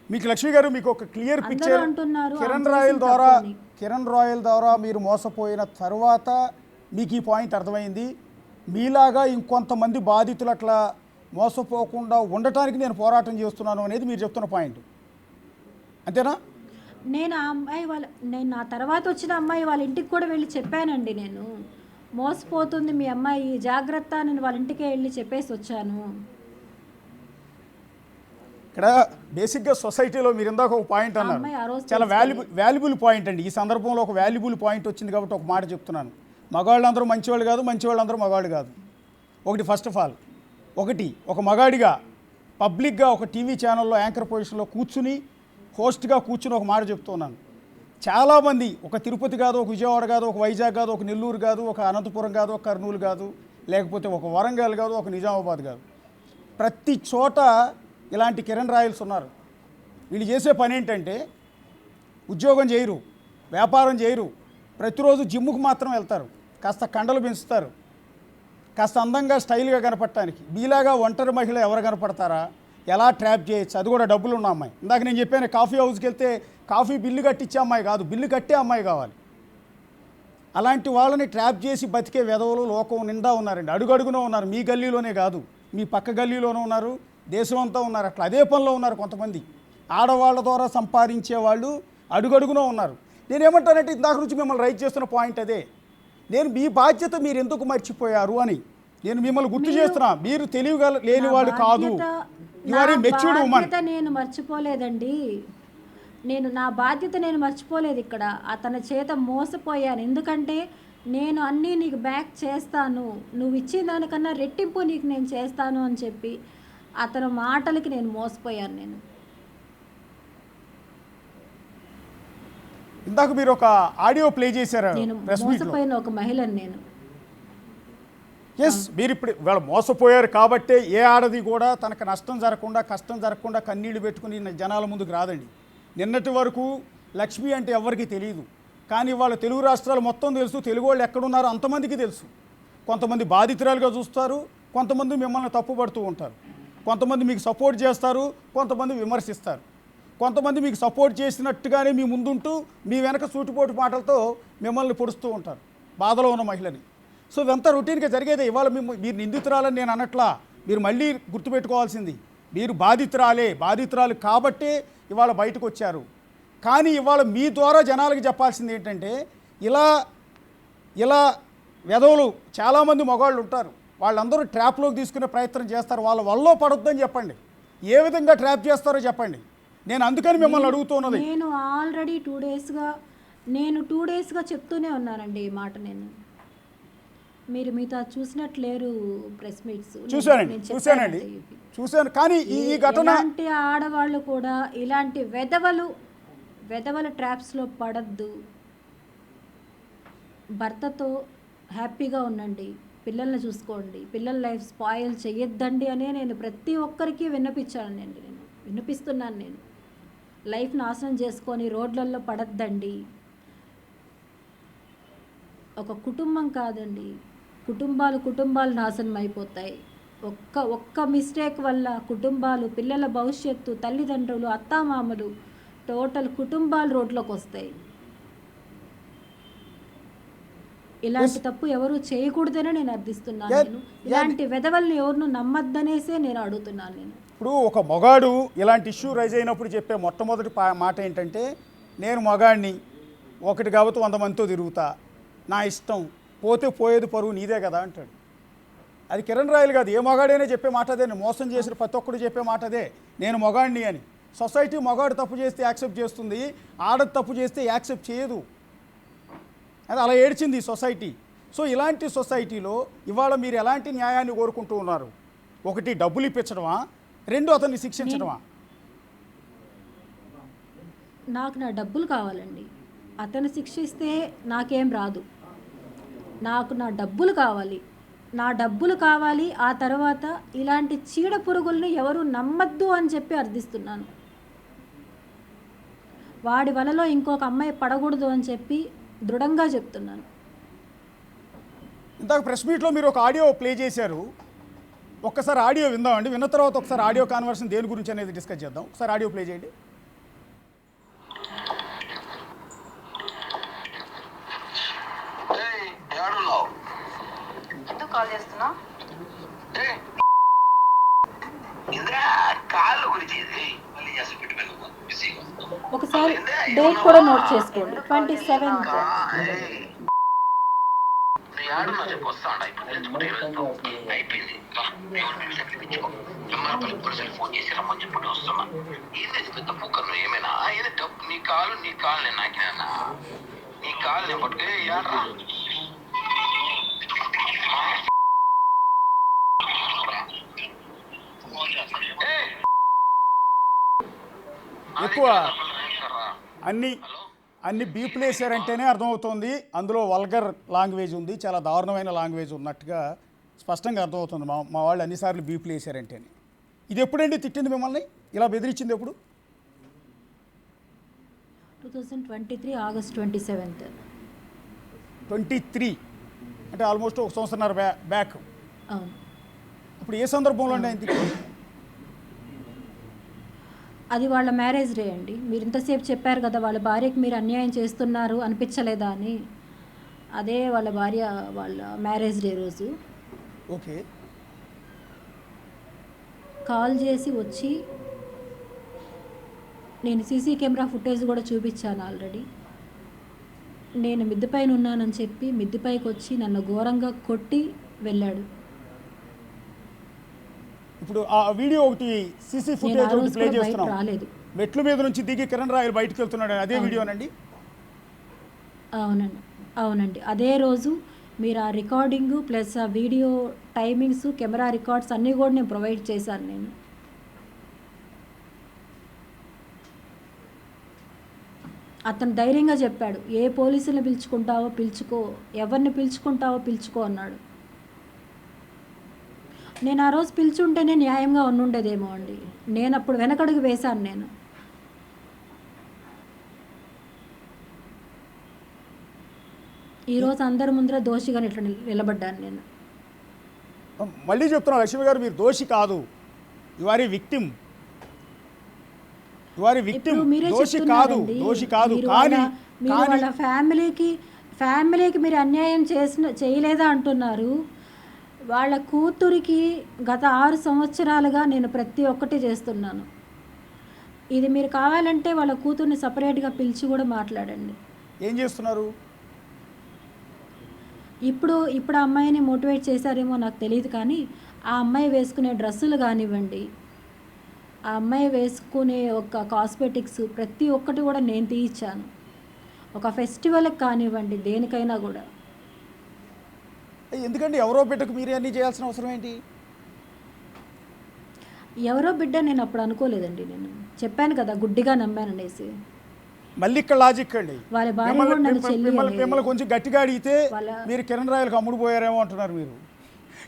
మీకు లక్ష్మి గారు మీకు ఒక క్లియర్ అందరూ పిక్చర్ అంటున్నారు కిరణ్ ఆమె రాయల్ చేసిన ద్వారా తప్పు అని. కిరణ్ రాయల్ ద్వారా మీరు మోసపోయిన తర్వాత మీకు ఈ పాయింట్ అర్థమైంది. మీలాగా ఇంకొంతమంది బాధితులు అట్లా మోసపోకుండా ఉండటానికి నేను పోరాటం చేస్తున్నాను అనేది మీరు చెప్తున్న పాయింట్, అంతేనా? నేను నా తర్వాత వచ్చిన అమ్మాయి వాళ్ళ ఇంటికి కూడా వెళ్ళి చెప్పానండి. నేను మోసపోతుంది మీ అమ్మాయి, జాగ్రత్త, నేను వాళ్ళ ఇంటికే వెళ్ళి చెప్పేసి వచ్చాను. ఇక్కడ బేసిక్గా సొసైటీలో మీరు ఇందాక ఒక పాయింట్ అన్నారు, అమ్మాయి ఆ రోజు చాలా వాల్యుబుల్ పాయింట్ అండి. ఈ సందర్భంలో ఒక వాల్యుబుల్ పాయింట్ వచ్చింది కాబట్టి ఒక మాట చెప్తున్నాను. మగవాళ్ళు అందరూ మంచివాళ్ళు కాదు, మంచివాళ్ళు అందరూ మగవాళ్ళు కాదు. ఒకటి ఫస్ట్ ఆఫ్ ఆల్, ఒక మగాడిగా పబ్లిక్గా ఒక టీవీ ఛానల్లో యాంకర్ పొజిషన్లో కూర్చుని హోస్ట్గా కూర్చుని ఒక మాట చెప్తున్నాను. చాలామంది ఒక తిరుపతి కాదు, ఒక విజయవాడ కాదు, ఒక వైజాగ్ కాదు, ఒక నెల్లూరు కాదు, ఒక అనంతపురం కాదు, ఒక కర్నూలు కాదు, లేకపోతే ఒక వరంగల్ కాదు, ఒక నిజామాబాద్ కాదు, ప్రతి చోట ఇలాంటి కిరణ్ రాయల్స్ ఉన్నారు. వీళ్ళు చేసే పని ఏంటంటే ఉద్యోగం చేయరు, వ్యాపారం చేయరు, ప్రతిరోజు జిమ్ముకు మాత్రం వెళ్తారు, కాస్త కండలు పెంచుతారు, కాస్త అందంగా స్టైల్గా కనపడటానికి. మీలాగా ఒంటరి మహిళ ఎవరు కనపడతారా, ఎలా ట్రాప్ చేయొచ్చు, అది కూడా డబ్బులు ఉన్న అమ్మాయి. ఇందాక నేను చెప్పాను కాఫీ హౌస్కి వెళ్తే కాఫీ బిల్లు కట్టించే అమ్మాయి కాదు, బిల్లు కట్టే అమ్మాయి కావాలి. అలాంటి వాళ్ళని ట్రాప్ చేసి బతికే వెధవలు లోకం నిండా ఉన్నారండి, అడుగడుగునే ఉన్నారు. మీ గల్లీలోనే కాదు, మీ పక్క గల్లీలోనే ఉన్నారు, దేశం అంతా ఉన్నారు. అట్లా అదే పనిలో ఉన్నారు కొంతమంది. ఆడవాళ్ళ ద్వారా సంపాదించే వాళ్ళు అడుగడుగునే ఉన్నారు. నేనేమంటానంటే ఇందాక నుంచి మిమ్మల్ని రైట్ చేస్తున్న పాయింట్ అదే. నేను మీ బాధ్యత మీరు ఎందుకు మర్చిపోయారు అని నేను మిమ్మల్ని గుర్తు చేస్తున్నా. మీరు తెలివిగా లేని వాళ్ళు కాదు, you are a matured women. నేను మర్చిపోలేదండి, నా బాధ్యత నేను మర్చిపోలేదు. ఇక్కడ అతని చేత మోసపోయాను. ఎందుకంటే నేను అన్నీ నీకు బ్యాక్ చేస్తాను, నువ్వు ఇచ్చిన దానికన్నా రెట్టింపు నీకు నేను చేస్తాను అని చెప్పి అతని మాటలకి నేను మోసపోయాను. నేను ఇందాక మీరు ఒక ఆడియో ప్లే చేశారు, మోసపోయిన ఒక మహిళని నేను. ఎస్, మీరు ఇప్పుడు వాళ్ళు మోసపోయారు కాబట్టే ఏ ఆడది కూడా తనకు నష్టం జరగకుండా కష్టం జరగకుండా కన్నీళ్లు పెట్టుకుని జనాల ముందుకు రాదండి. నిన్నటి వరకు లక్ష్మి అంటే ఎవరికి తెలియదు, కానీ వాళ్ళ తెలుగు రాష్ట్రాలు మొత్తం తెలుసు, తెలుగు వాళ్ళు ఎక్కడున్నారో అంతమందికి తెలుసు. కొంతమంది బాధితురాలుగా చూస్తారు, కొంతమంది మిమ్మల్ని తప్పుపడుతూ ఉంటారు, కొంతమంది మీకు సపోర్ట్ చేస్తారు, కొంతమంది విమర్శిస్తారు, కొంతమంది మీకు సపోర్ట్ చేసినట్టుగానే మీ ముందుంటూ మీ వెనక సూటిపోటు మాటలతో మిమ్మల్ని పొడుస్తూ ఉంటారు బాధలో ఉన్న మహిళని. సో ఇదంతా రొటీన్గా జరిగేదే. ఇవాళ మీరు నిందితురాలని నేను అన్నట్లా, మీరు మళ్ళీ గుర్తుపెట్టుకోవాల్సింది మీరు బాధితురాలు కాబట్టే ఇవాళ బయటకు వచ్చారు. కానీ ఇవాళ మీ ద్వారా జనాలకి చెప్పాల్సింది ఏంటంటే ఇలా వెధవులు చాలామంది మగవాళ్ళు ఉంటారు, వాళ్ళందరూ ట్రాప్లోకి తీసుకునే ప్రయత్నం చేస్తారు, వాళ్ళ వల్ల పడొద్దని చెప్పండి. ఏ విధంగా ట్రాప్ చేస్తారో చెప్పండి. నేను అందుకని మిమ్మల్ని అడుగుతున్నది. నేను ఆల్రెడీ 2 డేస్గా చెప్తూనే ఉన్నానండి ఈ మాట. మీరు మీతో చూసినట్లేరు ప్రెస్ మీట్స్. చూశాను కానీ ఈ ఘటన ఇలాంటి ఆడవాళ్ళు కూడా ఇలాంటి వెధవల ట్రాప్స్లో పడద్దు. భర్తతో హ్యాపీగా ఉండండి, పిల్లల్ని చూసుకోండి, పిల్లల లైఫ్ స్పాయిల్ చేయొద్దండి అనే నేను ప్రతి ఒక్కరికి విన్నపిస్తున్నాను. నేను లైఫ్ నాశనం చేసుకొని రోడ్లలో పడద్దండి. ఒక కుటుంబం కాదండి, కుటుంబాలు నాశనం అయిపోతాయి. ఒక్క మిస్టేక్ వల్ల కుటుంబాలు, పిల్లల భవిష్యత్తు, తల్లిదండ్రులు, అత్తామామలు, టోటల్ కుటుంబాలు రోడ్లోకి వస్తాయి. ఇలాంటి తప్పు ఎవరు చేయకూడదనే నేను అర్థిస్తున్నాను. ఇలాంటి వెధవల్ని ఎవరిను నమ్మద్దనేసే నేను అడుగుతున్నాను. ఇప్పుడు ఒక మగాడు ఇలాంటి ఇష్యూ రైజ్ అయినప్పుడు చెప్పే మొట్టమొదటి మాట ఏంటంటే, నేను మగాడిని, ఒకటి కాబట్టి 100 మందితో తిరుగుతా, నా ఇష్టం, పోతే పోయేది పరువు నీదే కదా అంటాడు. అది కిరణ్ రాయల్ కాదు, ఏ మగాడైనా చెప్పే మాట అదే. మోసం చేసిన ప్రతి ఒక్కడు చెప్పే మాట అదే, నేను మగాడిని అని. సొసైటీ మగాడు తప్పు చేస్తే యాక్సెప్ట్ చేస్తుంది, ఆడది తప్పు చేస్తే యాక్సెప్ట్ చేయదు. అది అలా ఏడ్చింది సొసైటీ. సో ఇలాంటి సొసైటీలో ఇవాళ మీరు ఎలాంటి న్యాయాన్ని కోరుకుంటూ ఉన్నారు? ఒకటి, డబ్బులు ఇప్పించడమా? 2, అతన్ని శిక్షించడమా? నాకు నా డబ్బులు కావాలండి. అతను శిక్షిస్తే నాకేం రాదు, నాకు నా డబ్బులు కావాలి. ఆ తర్వాత ఇలాంటి చీడ పురుగుల్ని ఎవరు నమ్మద్దు అని చెప్పి అర్థిస్తున్నాను. వాడి వలలో ఇంకొక అమ్మాయి పడకూడదు అని చెప్పి దృఢంగా చెప్తున్నాను. ఇందాక ప్రెస్ మీట్లో మీరు ఒక ఆడియో ప్లే చేశారు. ఒక్కసారి ఆడియో విందామండి. విన్న తర్వాత ఒకసారి ఆడియో కాన్వర్సేషన్ దేని గురించి అనేది డిస్కస్ చేద్దాం. ఒకసారి ఆడియో ప్లే చేయండి. ఎందుకు కాల్ చేస్తున్నా? ఒకసారి డేట్ కూడా నోట్ చేసుకోండి, 27th. ఫోన్ చేసి రమ్మని చెప్పి వస్తున్నా. ఏంటి పెద్ద పూకర్ ఏమైనా నీ కాలు నేను నాకినా నీ కాలు నేను పట్టుకే ఏడ్రా ఎక్కువ అన్ని బీపులు వేసారంటేనే అర్థమవుతుంది అందులో వల్గర్ లాంగ్వేజ్ ఉంది, చాలా దారుణమైన లాంగ్వేజ్ ఉన్నట్టుగా స్పష్టంగా అర్థమవుతుంది. మా వాళ్ళు అన్నిసార్లు బీపులు వేసారంటేనే. ఇది ఎప్పుడండి తిట్టింది మిమ్మల్ని, ఇలా బెదిరించింది ఎప్పుడు? 2023 ఆగస్ట్ 27th. 23 అంటే ఆల్మోస్ట్ ఒక సంవత్సరన్నర బ్యాక్. అవును. ఇప్పుడు ఏ సందర్భంలో అండి ఆయన తిట్టింది? అది వాళ్ళ మ్యారేజ్ డే అండి. మీరు ఇంతసేపు చెప్పారు కదా వాళ్ళ భార్యకి మీరు అన్యాయం చేస్తున్నారు అనిపించలేదా అని. అదే వాళ్ళ భార్య వాళ్ళ మ్యారేజ్ డే రోజు ఓకే. కాల్ చేసి వచ్చి, నేను సీసీ కెమెరా ఫుటేజ్ కూడా చూపించాను ఆల్రెడీ. నేను మిద్దె పైన ఉన్నానని చెప్పి మిద్దె పైకి వచ్చి నన్ను ఘోరంగా కొట్టి వెళ్ళాడు. ఇప్పుడు ఆ వీడియో ఒకటి సీసీ నేను ఫుటేజ్ ఆ ఒకటి రోజు ప్లే కూడా బయట చేస్తున్నాం. రాలేదు. మెట్ల మీద నుంచి దిగి కిరణ్ రాయలు బయటకు వెళ్తున్నాడు, అదే వీడియోనండి? అవునండి. అదే రోజు మీరు ఆ రికార్డింగు ప్లస్ ఆ వీడియో టైమింగ్స్, కెమెరా రికార్డ్స్ అన్నీ కూడా నేను ప్రొవైడ్ చేశాను. నేను అతను ధైర్యంగా చెప్పాడు, ఏ పోలీసులను పిలుచుకుంటావో పిలుచుకో, ఎవరిని పిలుచుకుంటావో పిలుచుకో అన్నాడు. నేను ఆ రోజు పిలుచుంటేనే న్యాయంగా ఉండుండేదేమో అండి. నేను అప్పుడు వెనకడుగు వేశాను. నేను ఈరోజు అందరి ముందర దోషిగా ఇట్లా నిలబడ్డాను. నేను మళ్ళీ చెప్తున్నా లక్ష్మి గారు, మీరు దోషి కాదు, యు ఆర్ ఏ విక్టిమ్. దోషి కాదు. కానీ వాళ్ళ ఫ్యామిలీకి మీరు అన్యాయం చేయలేదా అంటున్నారు. వాళ్ళ కూతురికి గత 6 సంవత్సరాలుగా నేను ప్రతి ఒక్కటి చేస్తున్నాను. ఇది మీరు కావాలంటే వాళ్ళ కూతుర్ని సపరేట్గా పిలిచి కూడా మాట్లాడండి. ఏం చేస్తున్నారు? ఇప్పుడు ఆ అమ్మాయిని మోటివేట్ చేశారేమో నాకు తెలియదు, కానీ ఆ అమ్మాయి వేసుకునే డ్రెస్సులు కానివ్వండి, ఆ అమ్మాయి వేసుకునే ఒక కాస్మెటిక్స్ ప్రతి ఒక్కటి కూడా నేను తీయించాను. ఒక ఫెస్టివల్కి కానివ్వండి, దేనికైనా కూడా. ఎందుకండి ఎవరో బిడ్డకు మీరే అన్నీ చేయాల్సిన అవసరం ఏంటి? ఎవరో బిడ్డ నేను అప్పుడు అనుకోలేదండి. నేను చెప్పాను కదా, గుడ్డిగా నమ్మాననేసి. మళ్ళీ ఇక్కడ లాజిక్ అండి, వాళ్ళ భార్య కూడా నన్ను చెల్లి మిమ్మల్ని కొంచెం గట్టిగా అడిగితే మీరు కిరణ్ రాయలకు అమ్ముడు పోయారేమో అంటున్నారు మీరు.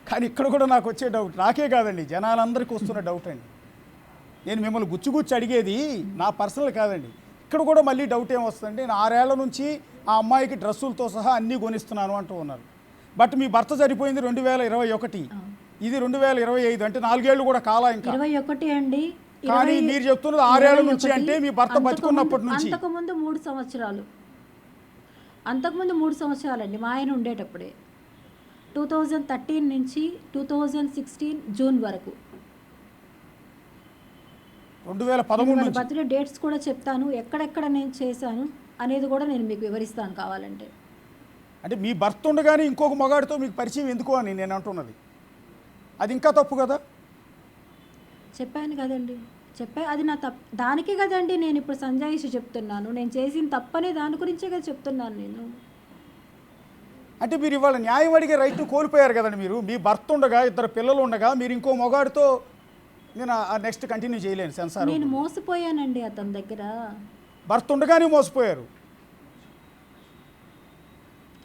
కానీ ఇక్కడ కూడా నాకు వచ్చే డౌట్, నాకే కాదండి జనాలందరికీ వస్తున్న డౌట్ అండి. నేను మిమ్మల్ని గుచ్చి అడిగేది నా పర్సనల్ కాదండి. ఇక్కడ కూడా మళ్ళీ డౌట్ ఏమొస్తుందంటే, నేను 6 ఏళ్ల నుంచి ఆ అమ్మాయికి డ్రెస్సులతో సహా అన్నీ కొనిస్తున్నాను అంటూ ఉన్నారు. బట్ మీ భర్త చనిపోయింది 2021, ఇది 2025, అంటే 4 ఏళ్ళు కూడా కాలా ఇంకా. 21 అండి. కానీ మీరు చెప్తున్నది 6 ఏళ్ల నుంచి, అంటే మీ భర్త బతుకున్నప్పటి నుంచి. అంతకుముందు 3 సంవత్సరాలు, అంతకుముందు 3 సంవత్సరాలండి మా ఆయన ఉండేటప్పుడే. 2013 నుంచి 2016 జూన్ వరకు. 2013 నుంచి. బర్త్డే డేట్స్ కూడా చెప్తాను, ఎక్కడెక్కడ నేను చేశాను అనేది కూడా నేను మీకు వివరిస్తాను కావాలంటే. అంటే మీ భర్త ఉండగానే ఇంకొక మగాడితో మీకు పరిచయం ఎందుకు అని నేను అంటున్నది, అది ఇంకా తప్పు కదా? చెప్పాను కదండి, అది నా తప్పు. దానికే కదండి నేను ఇప్పుడు సంజాయిషి చెప్తున్నాను. నేను చేసిన తప్పనే దాని గురించే కదా చెప్తున్నాను నేను. అంటే మీరు ఇవాళ న్యాయం అడిగే రైట్ను కోల్పోయారు కదండి మీరు. మీ భర్త ఉండగా, 2 పిల్లలు ఉండగా మీరు ఇంకో మగాడితో నేను నెక్స్ట్ కంటిన్యూ చేయలేను సెన్సార్. నేను మోసపోయానండి అతని దగ్గర. భర్త ఉండగానే మోసపోయారు.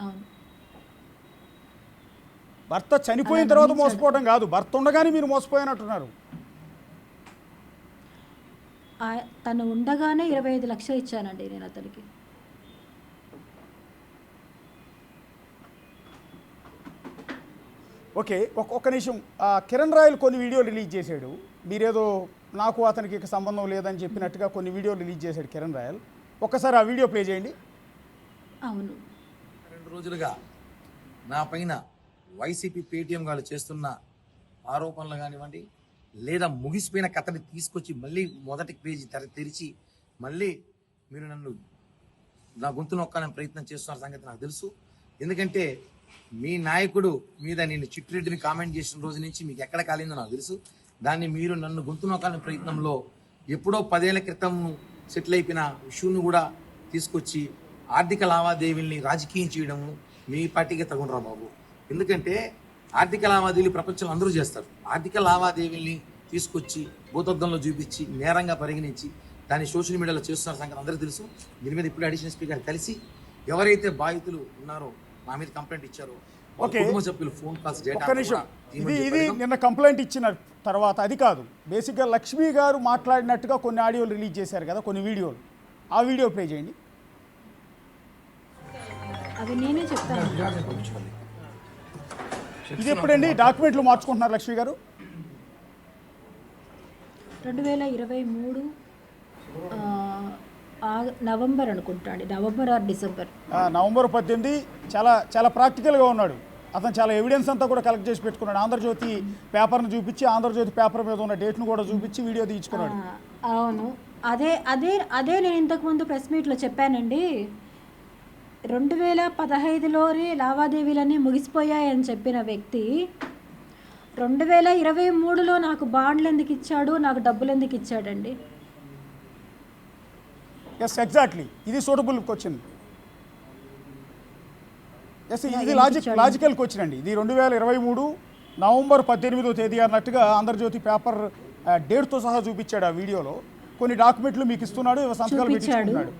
అవును. భర్త చనిపోయిన తర్వాత మోసపోవడం కాదు, భర్త ఉండగానే మీరు మోసపోయానంటున్నారు. తను ఉండగానే 25 లక్షలు ఇచ్చానండి నేను అతనికి. ఓకే, ఒక్క నిమిషం. కిరణ్ రాయల్ కొన్ని వీడియోలు రిలీజ్ చేశాడు. మీరేదో నాకు అతనికి ఇక సంబంధం లేదని చెప్పినట్టుగా కొన్ని వీడియోలు రిలీజ్ చేశాడు కిరణ్ రాయల్. ఒక్కసారి ఆ వీడియో ప్లే చేయండి. అవును. 2 రోజులుగా నా పైన వైసీపీ పేటీఎం వాళ్ళు చేస్తున్న ఆరోపణలు కానివ్వండి, లేదా ముగిసిపోయిన కథని తీసుకొచ్చి మళ్ళీ మొదటి పేజీ తెరిచి మళ్ళీ మీరు నన్ను నా గొంతు నొక్కాలని ప్రయత్నం చేస్తున్న సంగతి నాకు తెలుసు. ఎందుకంటే మీ నాయకుడు మీద నేను చిట్టిరెడ్డిని కామెంట్ చేసిన రోజు నుంచి మీకు ఎక్కడ కాలిందో నాకు తెలుసు. దాన్ని మీరు నన్ను గొంతు నొక్కాలని ప్రయత్నంలో ఎప్పుడో 10 ఏళ్ల క్రితం సెటిల్ అయిపోయిన ఇష్యూను కూడా తీసుకొచ్చి ఆర్థిక లావాదేవీల్ని రాజకీయం చేయడము మీ పార్టీకి తగునరా బాబు. ఎందుకంటే ఆర్థిక లావాదేవీలు ప్రపంచంలో అందరూ చేస్తారు. ఆర్థిక లావాదేవీల్ని తీసుకొచ్చి భూతద్దంలో చూపించి నేరంగా పరిగణించి దాన్ని సోషల్ మీడియాలో చేస్తున్న సంగతి అందరికీ తెలుసు. దీని మీద ఇప్పుడు అడిషనల్ స్పీకర్ కలిసి ఎవరైతే బాధితులు ఉన్నారో నా మీద కంప్లైంట్ ఇచ్చారో కుటుంబ సభ్యులు ఫోన్ కాల్స్ ఇది నిన్న కంప్లైంట్ ఇచ్చిన తర్వాత అది కాదు, బేసిక్గా లక్ష్మీ గారు మాట్లాడినట్టుగా కొన్ని ఆడియోలు రిలీజ్ చేశారు కదా, కొన్ని వీడియోలు. ఆ వీడియో ప్లే చేయండి. అది నేనే చెప్తాను. ఇది ఎప్పుడండి డాక్యుమెంట్లు మార్చుకుంటున్నారు లక్ష్మీ గారు? 2023 నవంబర్ అనుకుంటాండి, నవంబర్ ఆర్ డిసెంబర్. నవంబర్ 18. చాలా చాలా ప్రాక్టికల్గా ఉన్నాడు అతను. చాలా ఎవిడెన్స్ అంతా కూడా కలెక్ట్ చేసి పెట్టుకున్నాడు. ఆంధ్రజ్యోతి పేపర్ను చూపించి, ఆంధ్రజ్యోతి పేపర్ మీద ఉన్న డేట్ను కూడా చూపించి వీడియో తీయించుకున్నాడు. అవును, అదే అదే అదే నేను ఇంతకుముందు ప్రెస్ మీట్లో చెప్పానండి. 2015లోనే లావాదేవీలన్నీ ముగిసిపోయాయని చెప్పిన వ్యక్తి 2023లో నాకు బాండ్లు ఎందుకు ఇచ్చాడు, నాకు డబ్బులు ఎందుకు ఇచ్చాడండి? Yes, exactly. ఇది సూటబుల్ క్వశ్చన్. ఎస్, ఇది లాజికల్ క్వశ్చన్ అండి. ఇది 2023 నవంబర్ 18వ తేదీ అన్నట్టుగా ఆంధ్రజ్యోతి పేపర్ డేట్తో సహా చూపించాడు. ఆ వీడియోలో కొన్ని డాక్యుమెంట్లు మీకు ఇస్తున్నాడు, సంతకాలు పెట్టించుకున్నాడు.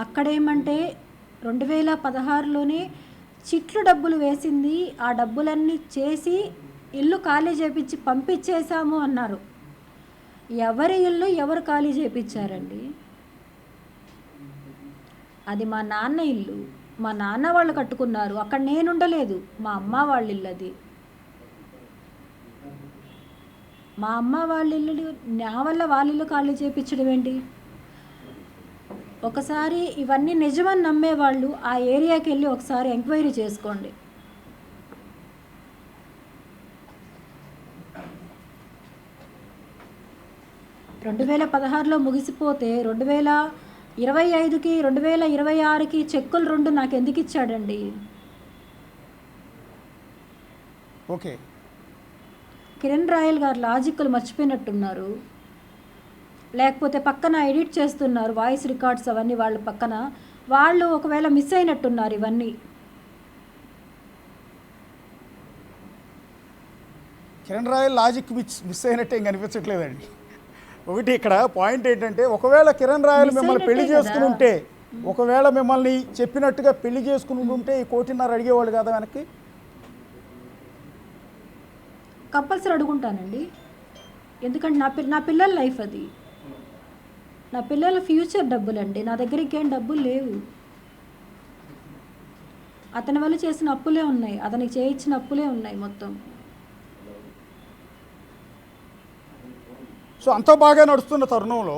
అక్కడేమంటే 2016లోనే చిట్లు డబ్బులు వేసింది, ఆ డబ్బులన్నీ చేసి ఇల్లు ఖాళీ చేపించి పంపించేశాము అన్నారు. ఎవరి ఇల్లు ఎవరు ఖాళీ చేపించారండి? అది మా నాన్న ఇల్లు, మా నాన్న వాళ్ళు కట్టుకున్నారు, అక్కడ నేను ఉండలేదు. మా అమ్మ వాళ్ళ ఇల్లు అది. మా అమ్మ వాళ్ళ ఇల్లు నా వల్ల వాళ్ళ ఇల్లు ఖాళీ చేయించడం ఏంటి? ఒకసారి ఇవన్నీ నిజమని నమ్మేవాళ్ళు ఆ ఏరియాకి వెళ్ళి ఒకసారి ఎంక్వైరీ చేసుకోండి. రెండు 2016లో ముగిసిపోతే 2025కి 2026కి చెక్కులు 2 నాకు ఎందుకు ఇచ్చాడండి? ఓకే, కిరణ్ రాయల్ గారు లాజిక్లు మర్చిపోయినట్టున్నారు. లేకపోతే పక్కన ఎడిట్ చేస్తున్నారు వాయిస్ రికార్డ్స్ అవన్నీ, వాళ్ళ పక్కన వాళ్ళు ఒకవేళ మిస్ అయినట్టున్నారు ఇవన్నీ. కిరణ్ రాయల్ లాజిక్ మిస్ అయినట్టు ఏం కనిపించట్లేదండి. ఒకటి ఇక్కడ పాయింట్ ఏంటంటే, ఒకవేళ కిరణ్ రాయల్ మిమ్మల్ని పెళ్లి చేసుకుని ఉంటే, ఒకవేళ మిమ్మల్ని చెప్పినట్టుగా పెళ్లి చేసుకుని ఉంటే ఈ 1.5 అడిగేవాళ్ళు కదా వెనక్కి? కంపల్సరీ అడుగుంటానండి. ఎందుకంటే నా పిల్లల లైఫ్ అది, నా పిల్లల ఫ్యూచర్ డబ్బులండి. నా దగ్గర ఇంకేం డబ్బులు లేవు. అతని వల్ల చేసిన అప్పులే ఉన్నాయి, అతనికి చేయించిన అప్పులే ఉన్నాయి మొత్తం. సో అంతా బాగా నడుస్తున్న తరుణంలో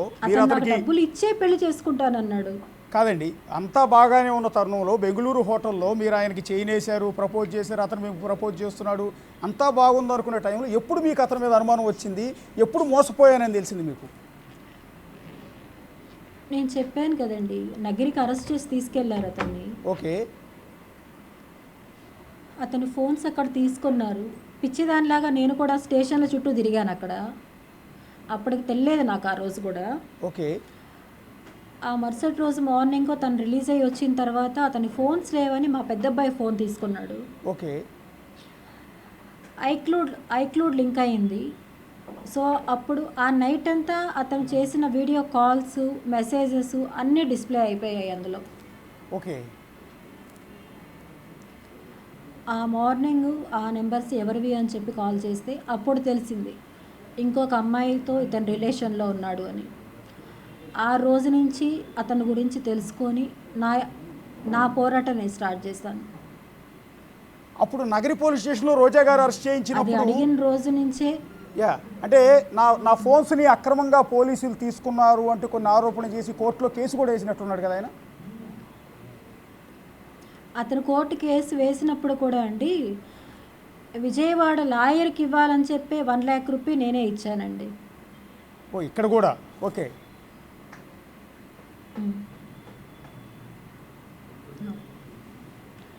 డబ్బులు ఇచ్చే పెళ్లి చేసుకుంటానన్నాడు. కాదండి, అంతా బాగానే ఉన్న తరుణంలో బెంగళూరు హోటల్లో మీరు ఆయనకి చేయనేశారు, ప్రపోజ్ చేశారు, అతను మీకు ప్రపోజ్ చేస్తున్నాడు, అంతా బాగుంది అనుకునే టైంలో ఎప్పుడు మీకు అతని మీద అనుమానం వచ్చింది? ఎప్పుడు మోసపోయానని తెలిసింది మీకు? నేను చెప్పాను కదండి, నగిరికి అరెస్ట్ చేసి తీసుకెళ్లారు అతన్ని. ఓకే, అతను ఫోన్స్ అక్కడ తీసుకున్నారు. పిచ్చిదానిలాగా నేను కూడా స్టేషన్ల చుట్టూ తిరిగాను అక్కడ. అప్పటికి తెలియదు నాకు ఆ రోజు కూడా. ఓకే, ఆ మరుసటి రోజు మార్నింగ్ తను రిలీజ్ అయ్యి వచ్చిన తర్వాత అతని ఫోన్స్ లేవని మా పెద్దబ్బాయి ఫోన్ తీసుకున్నాడు. ఓకే, ఐక్లూడ్ లింక్ అయింది. సో అప్పుడు ఆ నైట్ అంతా అతను చేసిన వీడియో కాల్స్, మెసేజెస్ అన్నీ డిస్ప్లే అయిపోయాయి అందులో. ఓకే, ఆ మార్నింగ్ ఆ నెంబర్స్ ఎవరివి అని చెప్పి కాల్ చేస్తే అప్పుడు తెలిసింది ఇంకొక అమ్మాయితో ఇతను రిలేషన్లో ఉన్నాడు అని. ఆ రోజు నుంచి అతని గురించి తెలుసుకొని నా పోరాటం నేను స్టార్ట్ చేశాను. అప్పుడు నగరి పోలీస్ స్టేషన్లో రోజా గారు అరెస్ట్ అది చేయించినప్పుడు అడిగిన రోజు నుంచే యా అంటే నా ఫోన్స్ని అక్రమంగా పోలీసులు తీసుకున్నారు అంటూ కొన్ని ఆరోపణ చేసి కోర్టులో కేసు కూడా వేసినట్టున్నాడు కదా ఆయన. అతను కోర్టు కేసు వేసినప్పుడు కూడా అండి విజయవాడ లాయర్కి ఇవ్వాలని చెప్పి 1 lakh రూపీ నేనే ఇచ్చానండి. ఓ ఇక్కడ కూడా ఓకే.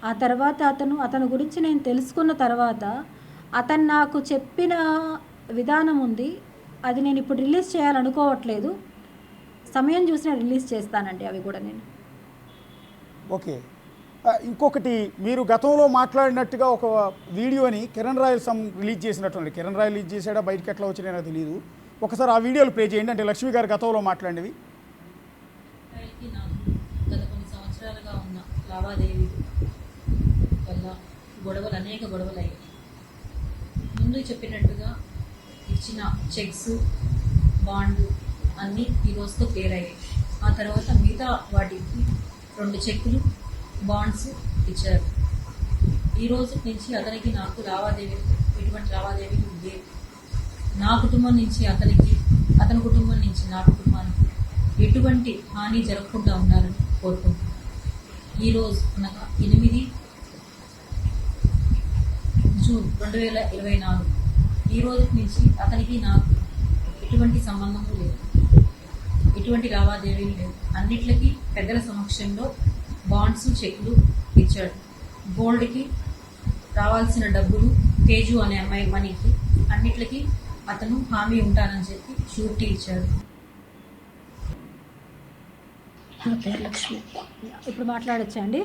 ఆ తర్వాత అతను గురించి నేను తెలుసుకున్న తర్వాత అతను నాకు చెప్పిన విధానం ఉంది, అది నేను ఇప్పుడు రిలీజ్ చేయాలనుకోవట్లేదు, సమయం చూసి నేను రిలీజ్ చేస్తానండి అవి కూడా నేను. ఓకే. ఇంకొకటి, మీరు గతంలో మాట్లాడినట్టుగా ఒక వీడియోని కిరణ్ రాయల్ రిలీజ్ చేసినట్టు. కిరణ్ రాయల్ రిలీజ్ చేశాడా, బయటకి ఎట్లా వచ్చినాయో నాకు తెలియదు. ఒకసారి ఆ వీడియోలు ప్లే చేయండి. అంటే లక్ష్మి గారు గతంలో మాట్లాడినవి. గత కొన్ని సంవత్సరాలుగా ఉన్న లావాదేవీ వల్ల అనేక గొడవలు అయ్యాయి. ముందు చెప్పినట్టుగా ఇచ్చిన చెక్స్, బాండ్ అన్నీ ఈ రోజుతో క్లియర్ అయ్యాయి. ఆ తర్వాత మిగతా వాటికి 2 చెక్కులు, బాండ్స్ ఇచ్చారు. ఈ రోజు నుంచి అతనికి నాకు ఎటువంటి లావాదేవీలు లేవు. నా కుటుంబం నుంచి అతనికి, అతని కుటుంబం నుంచి నా కుటుంబానికి ఎటువంటి హాని జరగకుండా ఉండాలని కోరుకుంటున్నాను. ఈరోజు అనగా 8 జూన్ 2024 ఈ రోజు నుంచి అతనికి నాకు ఎటువంటి సంబంధము లేదు, ఎటువంటి లావాదేవీలు లేవు. అన్నిట్లకి పెద్దల సమక్షంలో బాండ్స్, చెక్లు ఇచ్చాడు. గోల్డ్కి రావాల్సిన డబ్బులు, తేజు అనే అమ్మాయి మనీకి అన్నిట్లకి అతను హామీ ఉంటానని చెప్పి షూరిటీ ఇచ్చాడు. లక్ష్మి ఇప్పుడు మాట్లాడచ్చా అండి?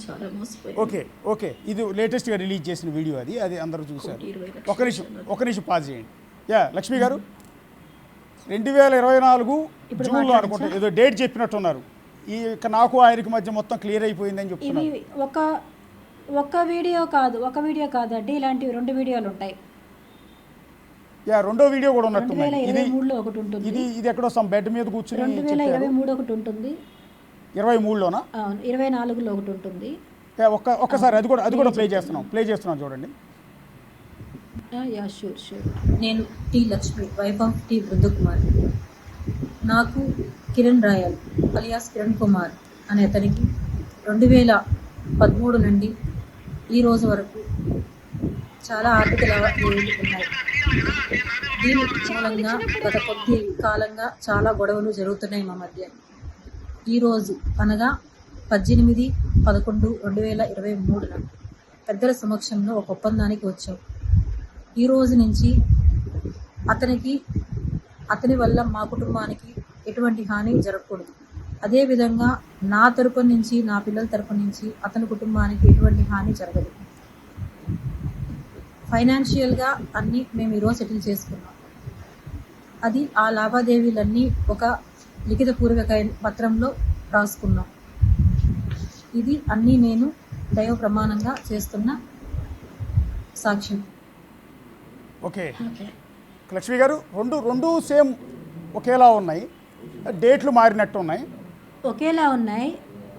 చాలా మోసపోయింది. ఓకే ఓకే, ఇది లేటెస్ట్గా రిలీజ్ చేసిన వీడియో, అది అందరూ చూశారు. ఒక నిమిషం పాజ్ చేయండి. యా లక్ష్మి గారు, 2024 జూన్లో అనుకుంటా ఏదో డేట్ చెప్పినట్టున్నారు. నాకు ఆయనకి మధ్య మొత్తం క్లియర్ అయిపోయిందని చెప్తున్నారు. ఇది ఒక వీడియో కాదు అండి, ఇలాంటివి 2 వీడియోలు ఉంటాయి. యా రెండో వీడియో కూడా ఉన్నట్టు. 2023లో ఒకటి ఉంటుంది, ఇది ఎక్కడో సమ్ బెడ్ మీద కూర్చుని 2023 ఒకటి ఉంటుంది, 23లోనా? 24లో ఒకటి ఉంటుంది. ఒక్కసారి అది కూడా ప్లే చేస్తున్నాం చూడండి. Yeah sure. నేను T Lakshmi, wife of T Brindakumar. నాకు కిరణ్ రాయల్ అలియాస్ కిరణ్ కుమార్ అనే అతనికి 2013 నుండి ఈ రోజు వరకు చాలా ఆర్థిక లావాదేవీలు ఉన్నాయి. దీని మూలంగా గత కొద్ది కాలంగా చాలా గొడవలు జరుగుతున్నాయి మా మధ్య. ఈరోజు అనగా 18/11/2023 పెద్దల సమక్షంలో ఒక ఒప్పందానికి వచ్చాం. ఈ రోజు నుంచి అతని వల్ల మా కుటుంబానికి ఎటువంటి హాని జరగకూడదు. అదేవిధంగా నా తరపు నుంచి, నా పిల్లల తరపు నుంచి అతని కుటుంబానికి ఎటువంటి హాని జరగదు. ఫైనాన్షియల్గా అన్నీ మేము ఈరోజు సెటిల్ చేసుకున్నాం. అది ఆ లావాదేవీలన్నీ ఒక లిఖితపూర్వక పత్రంలో రాసుకున్నాం. ఇది అన్నీ నేను దైవ ప్రమాణంగా చేస్తున్న సాక్ష్యం. ఓకే లక్ష్మి గారు, రెండు సేమ్ ఒకేలా ఉన్నాయి, డేట్లు మారినట్టు ఉన్నాయి. ఒకేలా ఉన్నాయి,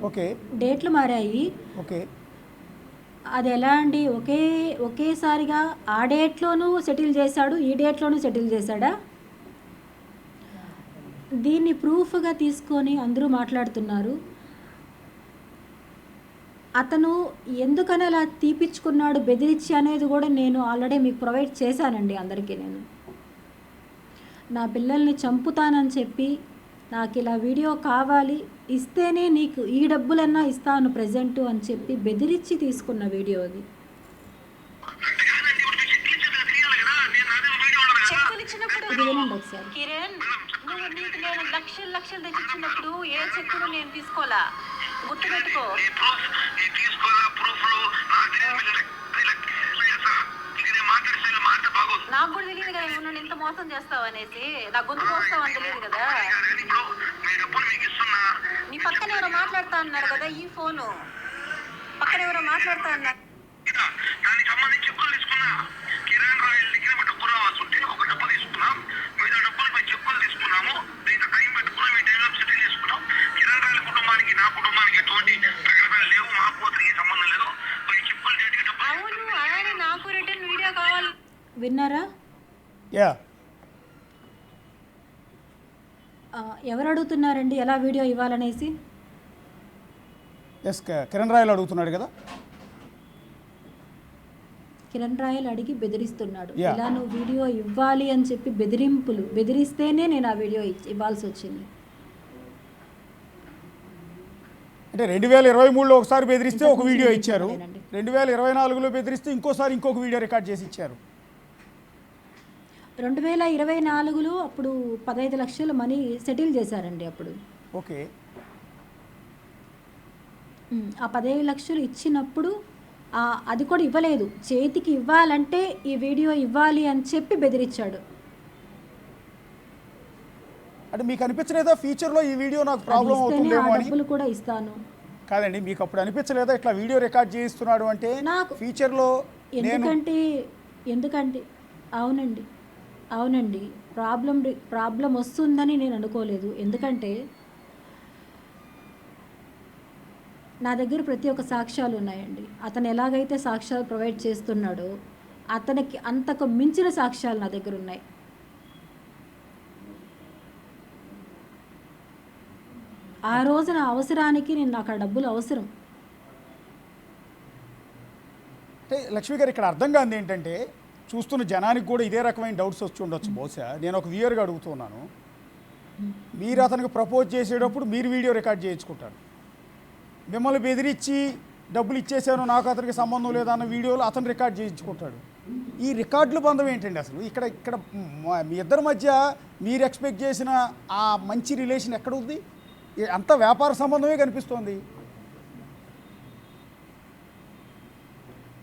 ఓకే డేట్లు మారాయి. ఓకే, అది ఎలా అండి? ఒకేసారిగా ఆ డేట్లోనూ సెటిల్ చేశాడు, ఈ డేట్లోనూ సెటిల్ చేశాడా? దీన్ని ప్రూఫ్గా తీసుకొని అందరూ మాట్లాడుతున్నారు. అతను ఎందుకని అలా తీపిచ్చుకున్నాడు బెదిరించి అనేది కూడా నేను ఆల్రెడీ మీకు ప్రొవైడ్ చేశానండి అందరికీ. నేను నా పిల్లల్ని చంపుతానని చెప్పి, నాకు ఇలా వీడియో కావాలి, ఇస్తేనే నీకు ఈ డబ్బులన్నా ఇస్తాను ప్రజెంటు అని చెప్పి బెదిరించి తీసుకున్న వీడియో అది. ఇది వినండి ఒకసారి. కిరణ్, నీకు నేను లక్షలు తెచ్చిచ్చినప్పుడు ఏ చెక్కులు నేను తీసుకోలా, గుర్తుపెట్టుకో. నాకు కూడా తెలియదు కదా నువ్వు నన్ను ఇంత మోసం చేస్తావు అనేసి, నా గొంతు కోస్తావు అని తెలియదు కదా. నీ పక్కన ఎవరో మాట్లాడుతా అన్నారు కదా, ఈ ఫోను పక్కన ఎవరో మాట్లాడుతా అన్నారు. దానికి సంబంధించి చెప్పులు తీసుకున్నా. కిరణ్ రాయల్ దగ్గర డబ్బు రావాల్సి ఉంటే ఒక డబ్బు తీసుకున్నాం, మిగతా డబ్బులపై చెప్పులు తీసుకున్నాము. దీంతో టైం పెట్టుకున్నాం, ఈ టైంలో సెటిల్ చేసుకున్నాం. కిరణ్ రాయల్ కుటుంబానికి, నా కుటుంబానికి ఎటువంటి తగాదాలు లేవు, మాకు అతనికి సంబంధం లేదు. విన్నారా? యా, ఎవరు అడుగుతున్నారండి ఎలా వీడియో ఇవ్వాలనేసి? ఎస్, కిరణ్ రాయల్ అడుగుతున్నాడు కదా. కిరణ్ రాయల్ అడిగి బెదిరిస్తున్నాడు. Yeah. ఇలా నువ్వు వీడియో ఇవ్వాలి అని చెప్పి బెదిరిస్తేనే నేను ఆ వీడియో ఇవ్వాల్సి వచ్చింది. అంటే 2023లో ఒకసారి బెదిరిస్తే ఒక వీడియో ఇచ్చారు, చెప్పలేనండి. 2024లో బెదిరిస్తే ఇంకోసారి ఇంకొక వీడియో రికార్డ్ చేసి ఇచ్చారు. 2024లో అప్పుడు 15 లక్షల మనీ సెటిల్ చేశారండి అప్పుడు. ఓకే, ఆ 15 లక్షలు ఇచ్చినప్పుడు అది కూడా ఇవ్వలేదు. చేతికి ఇవ్వాలంటే ఈ వీడియో ఇవ్వాలి అని చెప్పి బెదిరించాడు. అంటే మీకు అనిపించలేదా ఫ్యూచర్లో ఈ వీడియో నాకు అది ప్రాబ్లం ఇస్తేనే ఆ అవుతుందేమో అని? డబ్బులు కూడా ఇస్తాను. కాదండి, మీకు అప్పుడు అనిపించలేదా ఇట్లా వీడియో రికార్డ్ చేయిస్తున్నాడు అంటే నాకు ఫ్యూచర్లో నేను ఎందుకంటే అవునండి ప్రాబ్లం వస్తుందని నేను అనుకోలేదు. ఎందుకంటే నా దగ్గర ప్రతి ఒక్క సాక్ష్యాలు ఉన్నాయండి. అతను ఎలాగైతే సాక్ష్యాలు ప్రొవైడ్ చేస్తున్నాడో అతనికి అంతకు మించిన సాక్ష్యాలు నా దగ్గర ఉన్నాయి. ఆ రోజున అవసరానికి నాకు ఆ డబ్బులు అవసరం. అంటే లక్ష్మి గారు ఇక్కడ అర్థం కాదు ఏంటంటే, చూస్తున్న జనానికి కూడా ఇదే రకమైన డౌట్స్ వచ్చి ఉండొచ్చు బహుశా. నేను ఒక వ్యూయర్గా అడుగుతున్నాను, మీరు అతనికి ప్రపోజ్ చేసేటప్పుడు మీరు వీడియో రికార్డ్ చేయించుకుంటారు, మిమ్మల్ని బెదిరించి డబ్బులు ఇచ్చేసాను నాకు అతనికి సంబంధం లేదన్న వీడియోలు అతను రికార్డ్ చేయించుకుంటాడు. ఈ రికార్డుల బంధం ఏంటండి అసలు? ఇక్కడ మీ ఇద్దరి మధ్య మీరు ఎక్స్పెక్ట్ చేసిన ఆ మంచి రిలేషన్ ఎక్కడ ఉంది? అంత వ్యాపార సంబంధమే కనిపిస్తోంది.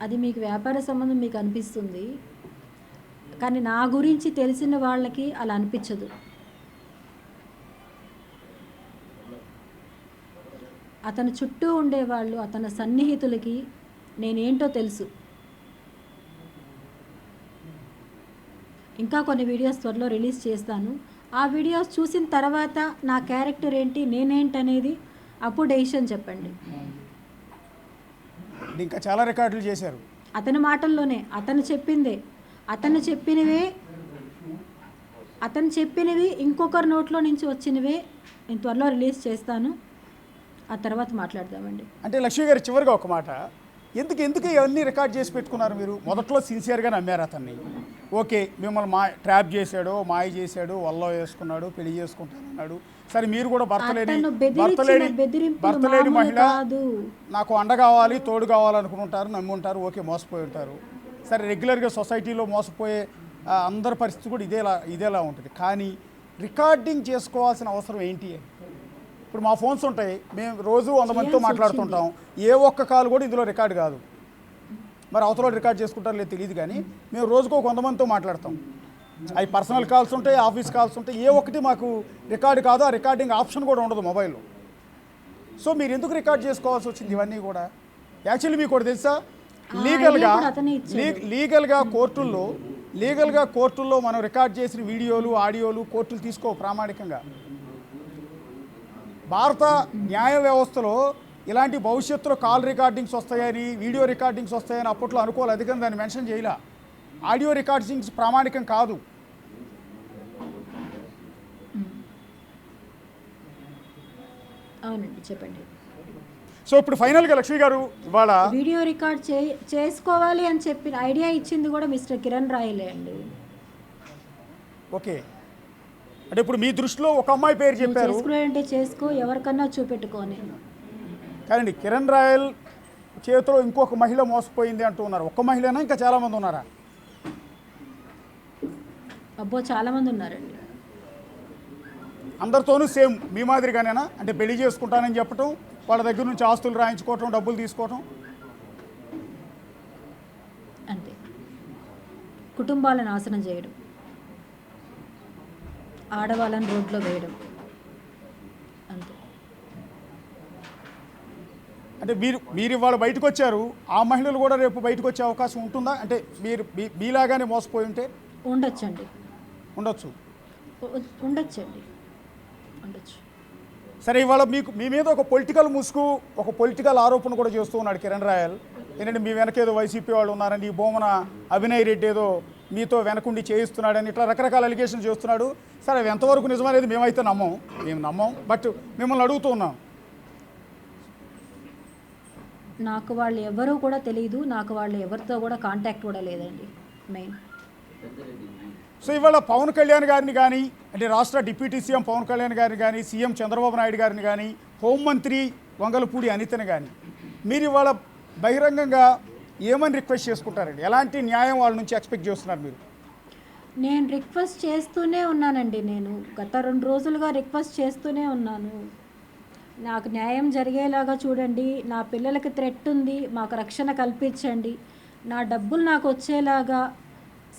అది మీకు వ్యాపార సంబంధం మీకు అనిపిస్తుంది, కానీ నా గురించి తెలిసిన వాళ్ళకి అలా అనిపించదు. అతని చుట్టూ ఉండేవాళ్ళు, అతని సన్నిహితులకి నేనేంటో తెలుసు. ఇంకా కొన్ని వీడియోస్ త్వరలో రిలీజ్ చేస్తాను. ఆ వీడియోస్ చూసిన తర్వాత నా క్యారెక్టర్ ఏంటి, నేనేంటనేది అప్పుడు డెసిషన్ చెప్పండి. ఇంకా చాలా రికార్డులు చేశారు. అతని మాటల్లోనే అతను చెప్పినవి ఇంకొకరి నోట్లో నుంచి వచ్చినవే నేను త్వరలో రిలీజ్ చేస్తాను. ఆ తర్వాత మాట్లాడదామండి. అంటే లక్ష్మి గారు చివరిగా ఒక మాట, ఎందుకు ఇవన్నీ రికార్డ్ చేసి పెట్టుకున్నారు మీరు? మొదట్లో సిన్సియర్గా నమ్మారు అతన్ని, ఓకే మిమ్మల్ని ట్రాప్ చేశాడు, మాయ చేశాడు, వల్లో వేసుకున్నాడు, పెళ్లి చేసుకుంటానన్నాడు. సరే మీరు కూడా భర్తలేని మహిళ, నాకు అండ కావాలి తోడు కావాలనుకుంటారు, నమ్మి ఉంటారు, ఓకే మోసపోయి ఉంటారు. సరే రెగ్యులర్గా సొసైటీలో మోసపోయే అందరి పరిస్థితి కూడా ఇదేలా ఉంటుంది. కానీ రికార్డింగ్ చేసుకోవాల్సిన అవసరం ఏంటి? ఇప్పుడు మా ఫోన్స్ ఉంటాయి, మేము రోజు 100 మందితో మాట్లాడుతుంటాం, ఏ ఒక్క కాల్ కూడా ఇందులో రికార్డ్ కాదు. మరి అవతల రికార్డ్ చేసుకుంటారో లేదు తెలియదు, కానీ మేము రోజుకు 100 మందితో మాట్లాడతాం. అవి పర్సనల్ కాల్స్ ఉంటాయి, ఆఫీస్ కాల్స్ ఉంటాయి, ఏ ఒక్కటి మాకు రికార్డు కాదు. ఆ రికార్డింగ్ ఆప్షన్ కూడా ఉండదు మొబైల్లో. సో మీరు ఎందుకు రికార్డ్ చేసుకోవాల్సి వచ్చింది ఇవన్నీ కూడా? యాక్చువల్లీ మీకు కూడా తెలుసా, లీగల్గా కోర్టుల్లో మనం రికార్డ్ చేసిన వీడియోలు ఆడియోలు కోర్టులు తీసుకో ప్రామాణికంగా. భారత న్యాయ వ్యవస్థలో ఇలాంటి భవిష్యత్తులో కాల్ రికార్డింగ్స్ వస్తాయని, వీడియో రికార్డింగ్స్ వస్తాయని అప్పట్లో అనుకోవాలి, అందుకని దాన్ని మెన్షన్ చేయలే. ఆడియో రికార్డింగ్స్ ప్రామాణికం కాదు. అవునండి, చెప్పండి. సో ఇప్పుడు ఫైనల్గా లక్ష్మి గారు, ఇవాళ వీడియో రికార్డ్ చేసుకోవాలి అని చెప్పిన ఐడియా ఇచ్చింది కూడా మిస్టర్ కిరణ్ రాయలే అండి. ఓకే, అంటే ఇప్పుడు మీ దృష్టిలో ఒక అమ్మాయి పేరు చెప్పారు, చేసుకోవాలంటే చేసుకో, ఎవరికన్నా చూపెట్టుకోని. కానీ కిరణ్ రాయల్ చేతిలో ఇంకొక మహిళ మోసపోయింది అంటూ ఉన్నారు. ఒక్క మహిళనా ఇంకా చాలామంది ఉన్నారా? అబ్బో, చాలామంది ఉన్నారండి. అందరితోనూ సేమ్ మీ మాదిరిగానేనా? అంటే పెళ్లి చేసుకుంటానని చెప్పటం, వాళ్ళ దగ్గర నుంచి ఆస్తులు రాయించుకోవటం, డబ్బులు తీసుకోవటం, అంతే. కుటుంబాలను నాశనం చేయడం, ఆడవాళ్ళని రోడ్లో వేయడం, అంతే. అంటే మీరు ఇవాళ బయటకు వచ్చారు, ఆ మహిళలు కూడా రేపు బయటకు వచ్చే అవకాశం ఉంటుందా? అంటే మీరు మీలాగానే మోసపోయి ఉంటే? ఉండొచ్చండి, ఉండొచ్చు. ఉండొచ్చు. సరే, ఇవాళ మీ మీద ఒక పొలిటికల్ ముసుగు, ఒక పొలిటికల్ ఆరోపణ కూడా చేస్తూ ఉన్నాడు కిరణ్ రాయల్. ఏంటంటే మీ వెనక ఏదో వైసీపీ వాళ్ళు ఉన్నారని, ఈ బొమ్మన అభినయ్ రెడ్డి ఏదో మీతో వెనకుండి చేయిస్తున్నాడని ఇట్లా రకరకాల అలిగేషన్ చేస్తున్నాడు. సరే అవి ఎంతవరకు నిజమనేది మేమైతే మేము నమ్మం. బట్ మిమ్మల్ని అడుగుతూ ఉన్నాం. నాకు వాళ్ళు ఎవరో కూడా తెలియదు, నాకు వాళ్ళు ఎవరితో కూడా కాంటాక్ట్ కూడా లేదండి మెయిన్. సో ఇవాళ పవన్ కళ్యాణ్ గారిని కానీ, అంటే రాష్ట్ర డిప్యూటీ సీఎం పవన్ కళ్యాణ్ గారిని కానీ, సీఎం చంద్రబాబు నాయుడు గారిని కానీ, హోంమంత్రి వంగలపూడి అనితని కానీ మీరు ఇవాళ బహిరంగంగా ఏమని రిక్వెస్ట్ చేసుకుంటారండి? ఎలాంటి న్యాయం వాళ్ళ నుంచి ఎక్స్పెక్ట్ చేస్తున్నారు మీరు? నేను రిక్వెస్ట్ చేస్తూనే ఉన్నానండి. నేను గత 2 రోజులుగా రిక్వెస్ట్ చేస్తూనే ఉన్నాను. నాకు న్యాయం జరిగేలాగా చూడండి, నా పిల్లలకి థ్రెట్ ఉంది, మాకు రక్షణ కల్పించండి, నా డబ్బులు నాకు వచ్చేలాగా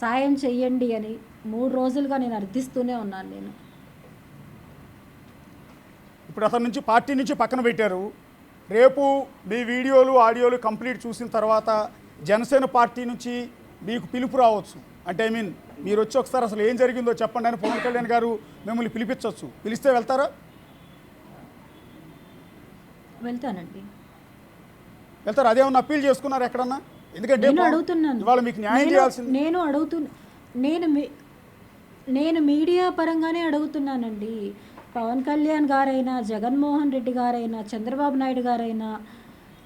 సాయం చెయ్యండి అని 3 రోజులుగా నేను అర్థిస్తూనే ఉన్నాను. నేను ఇప్పుడు అతని నుంచి పార్టీ నుంచి పక్కన పెట్టారు. రేపు మీ వీడియోలు ఆడియోలు కంప్లీట్ చూసిన తర్వాత జనసేన పార్టీ నుంచి మీకు పిలుపు రావచ్చు. అంటే మీరు వచ్చి ఒకసారి అసలు ఏం జరిగిందో చెప్పండి అని పవన్ కళ్యాణ్ గారు మిమ్మల్ని పిలిపించవచ్చు. పిలిస్తే వెళ్తారా? వెళ్తానండి. వెళ్తారు. అదేమన్నా అప్పీల్ చేసుకున్నారు ఎక్కడన్నా? ఎందుకంటే నేను అడుగుతున్నాను, ఇవాళ మీకు న్యాయం చేయాల్సింది. నేను మీడియా పరంగానే అడుగుతున్నానండి. పవన్ కళ్యాణ్ గారైనా, జగన్మోహన్ రెడ్డి గారైనా, చంద్రబాబు నాయుడు గారైనా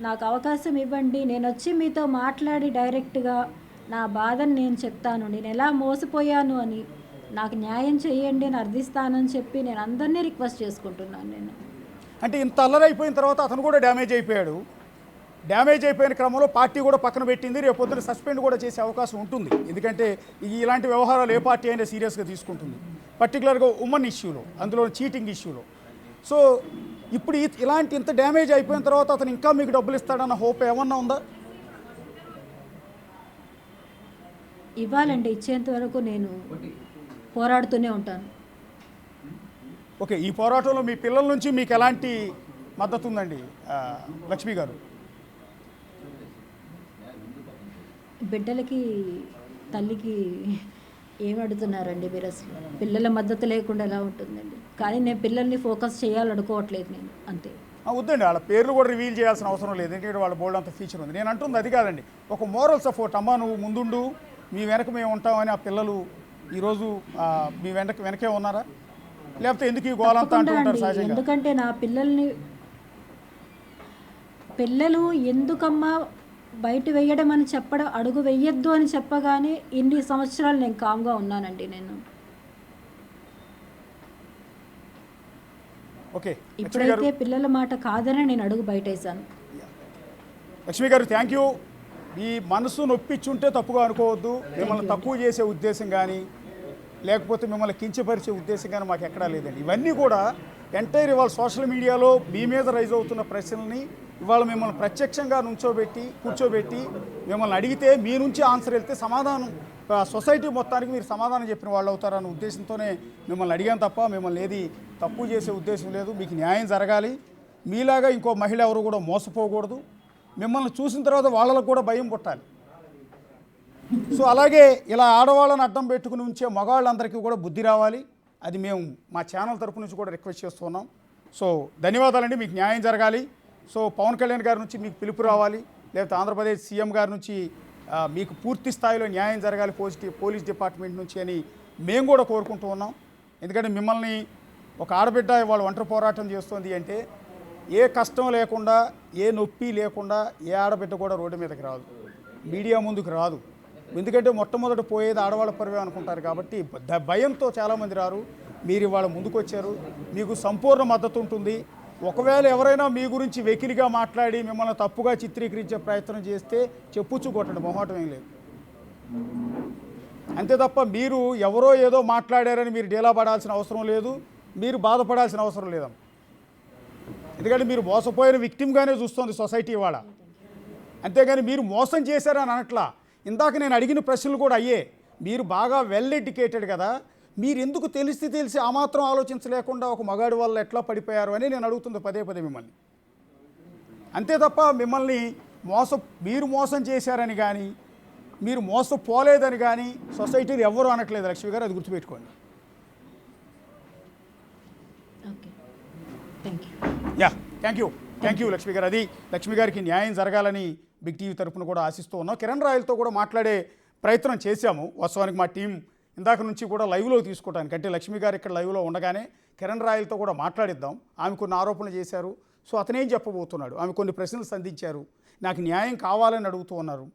నాకు అవకాశం ఇవ్వండి, నేను వచ్చి మీతో మాట్లాడి డైరెక్ట్గా నా బాధను నేను చెప్తాను, నేను ఎలా మోసపోయాను అని, నాకు న్యాయం చేయండి అని అర్థిస్తానని చెప్పి నేను అందరినీ రిక్వెస్ట్ చేసుకుంటున్నాను. నేను అంటే ఇంత అల్లరైపోయిన తర్వాత అతను కూడా డ్యామేజ్ అయిపోయాడు. డ్యామేజ్ అయిపోయిన క్రమంలో పార్టీ కూడా పక్కన పెట్టింది. రేపు పొద్దున సస్పెండ్ కూడా చేసే అవకాశం ఉంటుంది. ఎందుకంటే ఇలాంటి వ్యవహారాలు ఏ పార్టీ అయినా సీరియస్గా తీసుకుంటుంది, పర్టికులర్గా ఉమెన్ ఇష్యూలో, అందులో చీటింగ్ ఇష్యూలో. సో ఇప్పుడు ఇంత డ్యామేజ్ అయిపోయిన తర్వాత అతను ఇంకా మీకు డబ్బులు ఇస్తాడన్న హోప్ ఏమన్నా ఉందా? ఇవ్వాలండి, ఇచ్చేంత వరకు నేను పోరాడుతూనే ఉంటాను. ఓకే, ఈ పోరాటంలో మీ పిల్లల నుంచి మీకు ఎలాంటి మద్దతు ఉందండి లక్ష్మి గారు? బిడ్డలకి తల్లికి ఏమడుతున్నారండి మీరు? అసలు పిల్లల మద్దతు లేకుండా ఎలా ఉంటుందండి? కానీ నేను పిల్లల్ని ఫోకస్ చేయాలనుకోవట్లేదు నేను, అంతే. వద్దండి, వాళ్ళ పేర్లు కూడా రివీల్ చేయాల్సిన అవసరం లేదు, ఎందుకంటే వాళ్ళ బోల్డ్ అంత ఫీచర్ ఉంది. నేను అంటుంది అది కాదండి, ఒక మోరల్ సపోర్ట్. అమ్మ నువ్వు ముందుండు, మీ వెనక మేము ఉంటామని ఆ పిల్లలు ఈరోజు మీ వెనకే ఉన్నారా? లేకపోతే ఎందుకు ఈ గోలంతా అంటుంటారు సహజంగా? ఎందుకంటే నా పిల్లలు ఎందుకమ్మా బయట వేయడం అని చెప్పడం, అడుగు వేయొద్దు అని చెప్పగానే ఇన్ని సంవత్సరాలు నేను కామ్గా ఉన్నానండి. నేను ఓకే, ఇప్పుడైతే పిల్లల మాట కాదని నేను అడుగు బయటేసాను. లక్ష్మి గారు థ్యాంక్ యూ. ఈ మనసు నొప్పించుంటే తప్పుగా అనుకోవద్దు. మిమ్మల్ని తక్కువ చేసే ఉద్దేశం కానీ, లేకపోతే మిమ్మల్ని కించపరిచే ఉద్దేశం కానీ మాకు ఎక్కడా లేదండి. ఇవన్నీ కూడా ఎంటైర్ ఇవాళ సోషల్ మీడియాలో మీ మీద రైజ్ అవుతున్న ప్రశ్నల్ని ఇవాళ మిమ్మల్ని ప్రత్యక్షంగా కూర్చోబెట్టి మిమ్మల్ని అడిగితే మీ నుంచి ఆన్సర్ వెళ్తే సమాధానం సొసైటీ మొత్తానికి మీరు సమాధానం చెప్పిన వాళ్ళు అవుతారన్న ఉద్దేశంతోనే మిమ్మల్ని అడిగాను తప్ప మిమ్మల్ని ఏది తప్పు చేసే ఉద్దేశం లేదు. మీకు న్యాయం జరగాలి. మీలాగా ఇంకో మహిళ ఎవరు కూడా మోసపోకూడదు. మిమ్మల్ని చూసిన తర్వాత వాళ్ళకు కూడా భయం పుట్టాలి. సో అలాగే ఇలా ఆడవాళ్ళని అడ్డం పెట్టుకుని ఉంచే మగవాళ్ళందరికీ కూడా బుద్ధి రావాలి. అది మేము మా ఛానల్ తరపు నుంచి కూడా రిక్వెస్ట్ చేస్తున్నాం. సో ధన్యవాదాలండి. మీకు న్యాయం జరగాలి. సో పవన్ కళ్యాణ్ గారి నుంచి మీకు పిలుపు రావాలి, లేకపోతే ఆంధ్రప్రదేశ్ సీఎం గారి నుంచి మీకు పూర్తి స్థాయిలో న్యాయం జరగాలి పోలీస్ డిపార్ట్మెంట్ నుంచి అని మేము కూడా కోరుకుంటూ ఉన్నాం. ఎందుకంటే మిమ్మల్ని ఒక ఆడబిడ్డ వాళ్ళు ఒంటరి పోరాటం చేస్తుంది అంటే ఏ కష్టం లేకుండా, ఏ నొప్పి లేకుండా ఏ ఆడబిడ్డ కూడా రోడ్డు మీదకి రాదు, మీడియా ముందుకు రాదు. ఎందుకంటే మొట్టమొదట పోయేది ఆడవాళ్ళ పరివే అనుకుంటారు కాబట్టి భయంతో చాలామంది రారు. మీరు ఇవాళ ముందుకు వచ్చారు, మీకు సంపూర్ణ మద్దతు ఉంటుంది. ఒకవేళ ఎవరైనా మీ గురించి వెకిలిగా మాట్లాడి మిమ్మల్ని తప్పుగా చిత్రీకరించే ప్రయత్నం చేస్తే చెప్పుచ్చు కొట్టండి, మొహమాటం ఏం లేదు. అంతే తప్ప మీరు ఎవరో ఏదో మాట్లాడారని మీరు డీలా పడాల్సిన అవసరం లేదు, మీరు బాధపడాల్సిన అవసరం లేదమ్మ. ఎందుకంటే మీరు మోసపోయిన విక్టిమ్గానే చూస్తుంది సొసైటీ ఇవాళ. అంతేగాని మీరు మోసం చేశారని అనట్లా. ఇందాక నేను అడిగిన ప్రశ్నలు కూడా అయ్యే. మీరు బాగా వెల్ ఎడ్యుకేటెడ్ కదా, మీరు ఎందుకు తెలిసి ఆ మాత్రం ఆలోచించలేకుండా ఒక మగాడి వల్ల ఎట్లా పడిపోయారు అని నేను అడుగుతుంది పదే మిమ్మల్ని. అంతే తప్ప మిమ్మల్ని మీరు మోసం చేశారని కానీ, మీరు మోసపోలేదని కానీ సొసైటీలు ఎవ్వరూ అనట్లేదు లక్ష్మి గారు, అది గుర్తుపెట్టుకోండి. థ్యాంక్ యూ లక్ష్మి గారు. అది లక్ష్మి గారికి న్యాయం జరగాలని బిగ్ టీవీ తరఫున కూడా ఆశిస్తూ ఉన్నాం. కిరణ్ రాయలతో కూడా మాట్లాడే ప్రయత్నం చేశాము. వాస్తవానికి మా టీం ఇందాక నుంచి కూడా లైవ్లో తీసుకోవడానికి, అంటే లక్ష్మి గారు ఇక్కడ లైవ్లో ఉండగానే కిరణ్ రాయలతో కూడా మాట్లాడిద్దాం, ఆమె కొన్ని ఆరోపణలు చేశారు, సో అతనేం చెప్పబోతున్నాడు, ఆమె కొన్ని ప్రశ్నలు సంధించారు, నాకు న్యాయం కావాలని అడుగుతూ ఉన్నారు.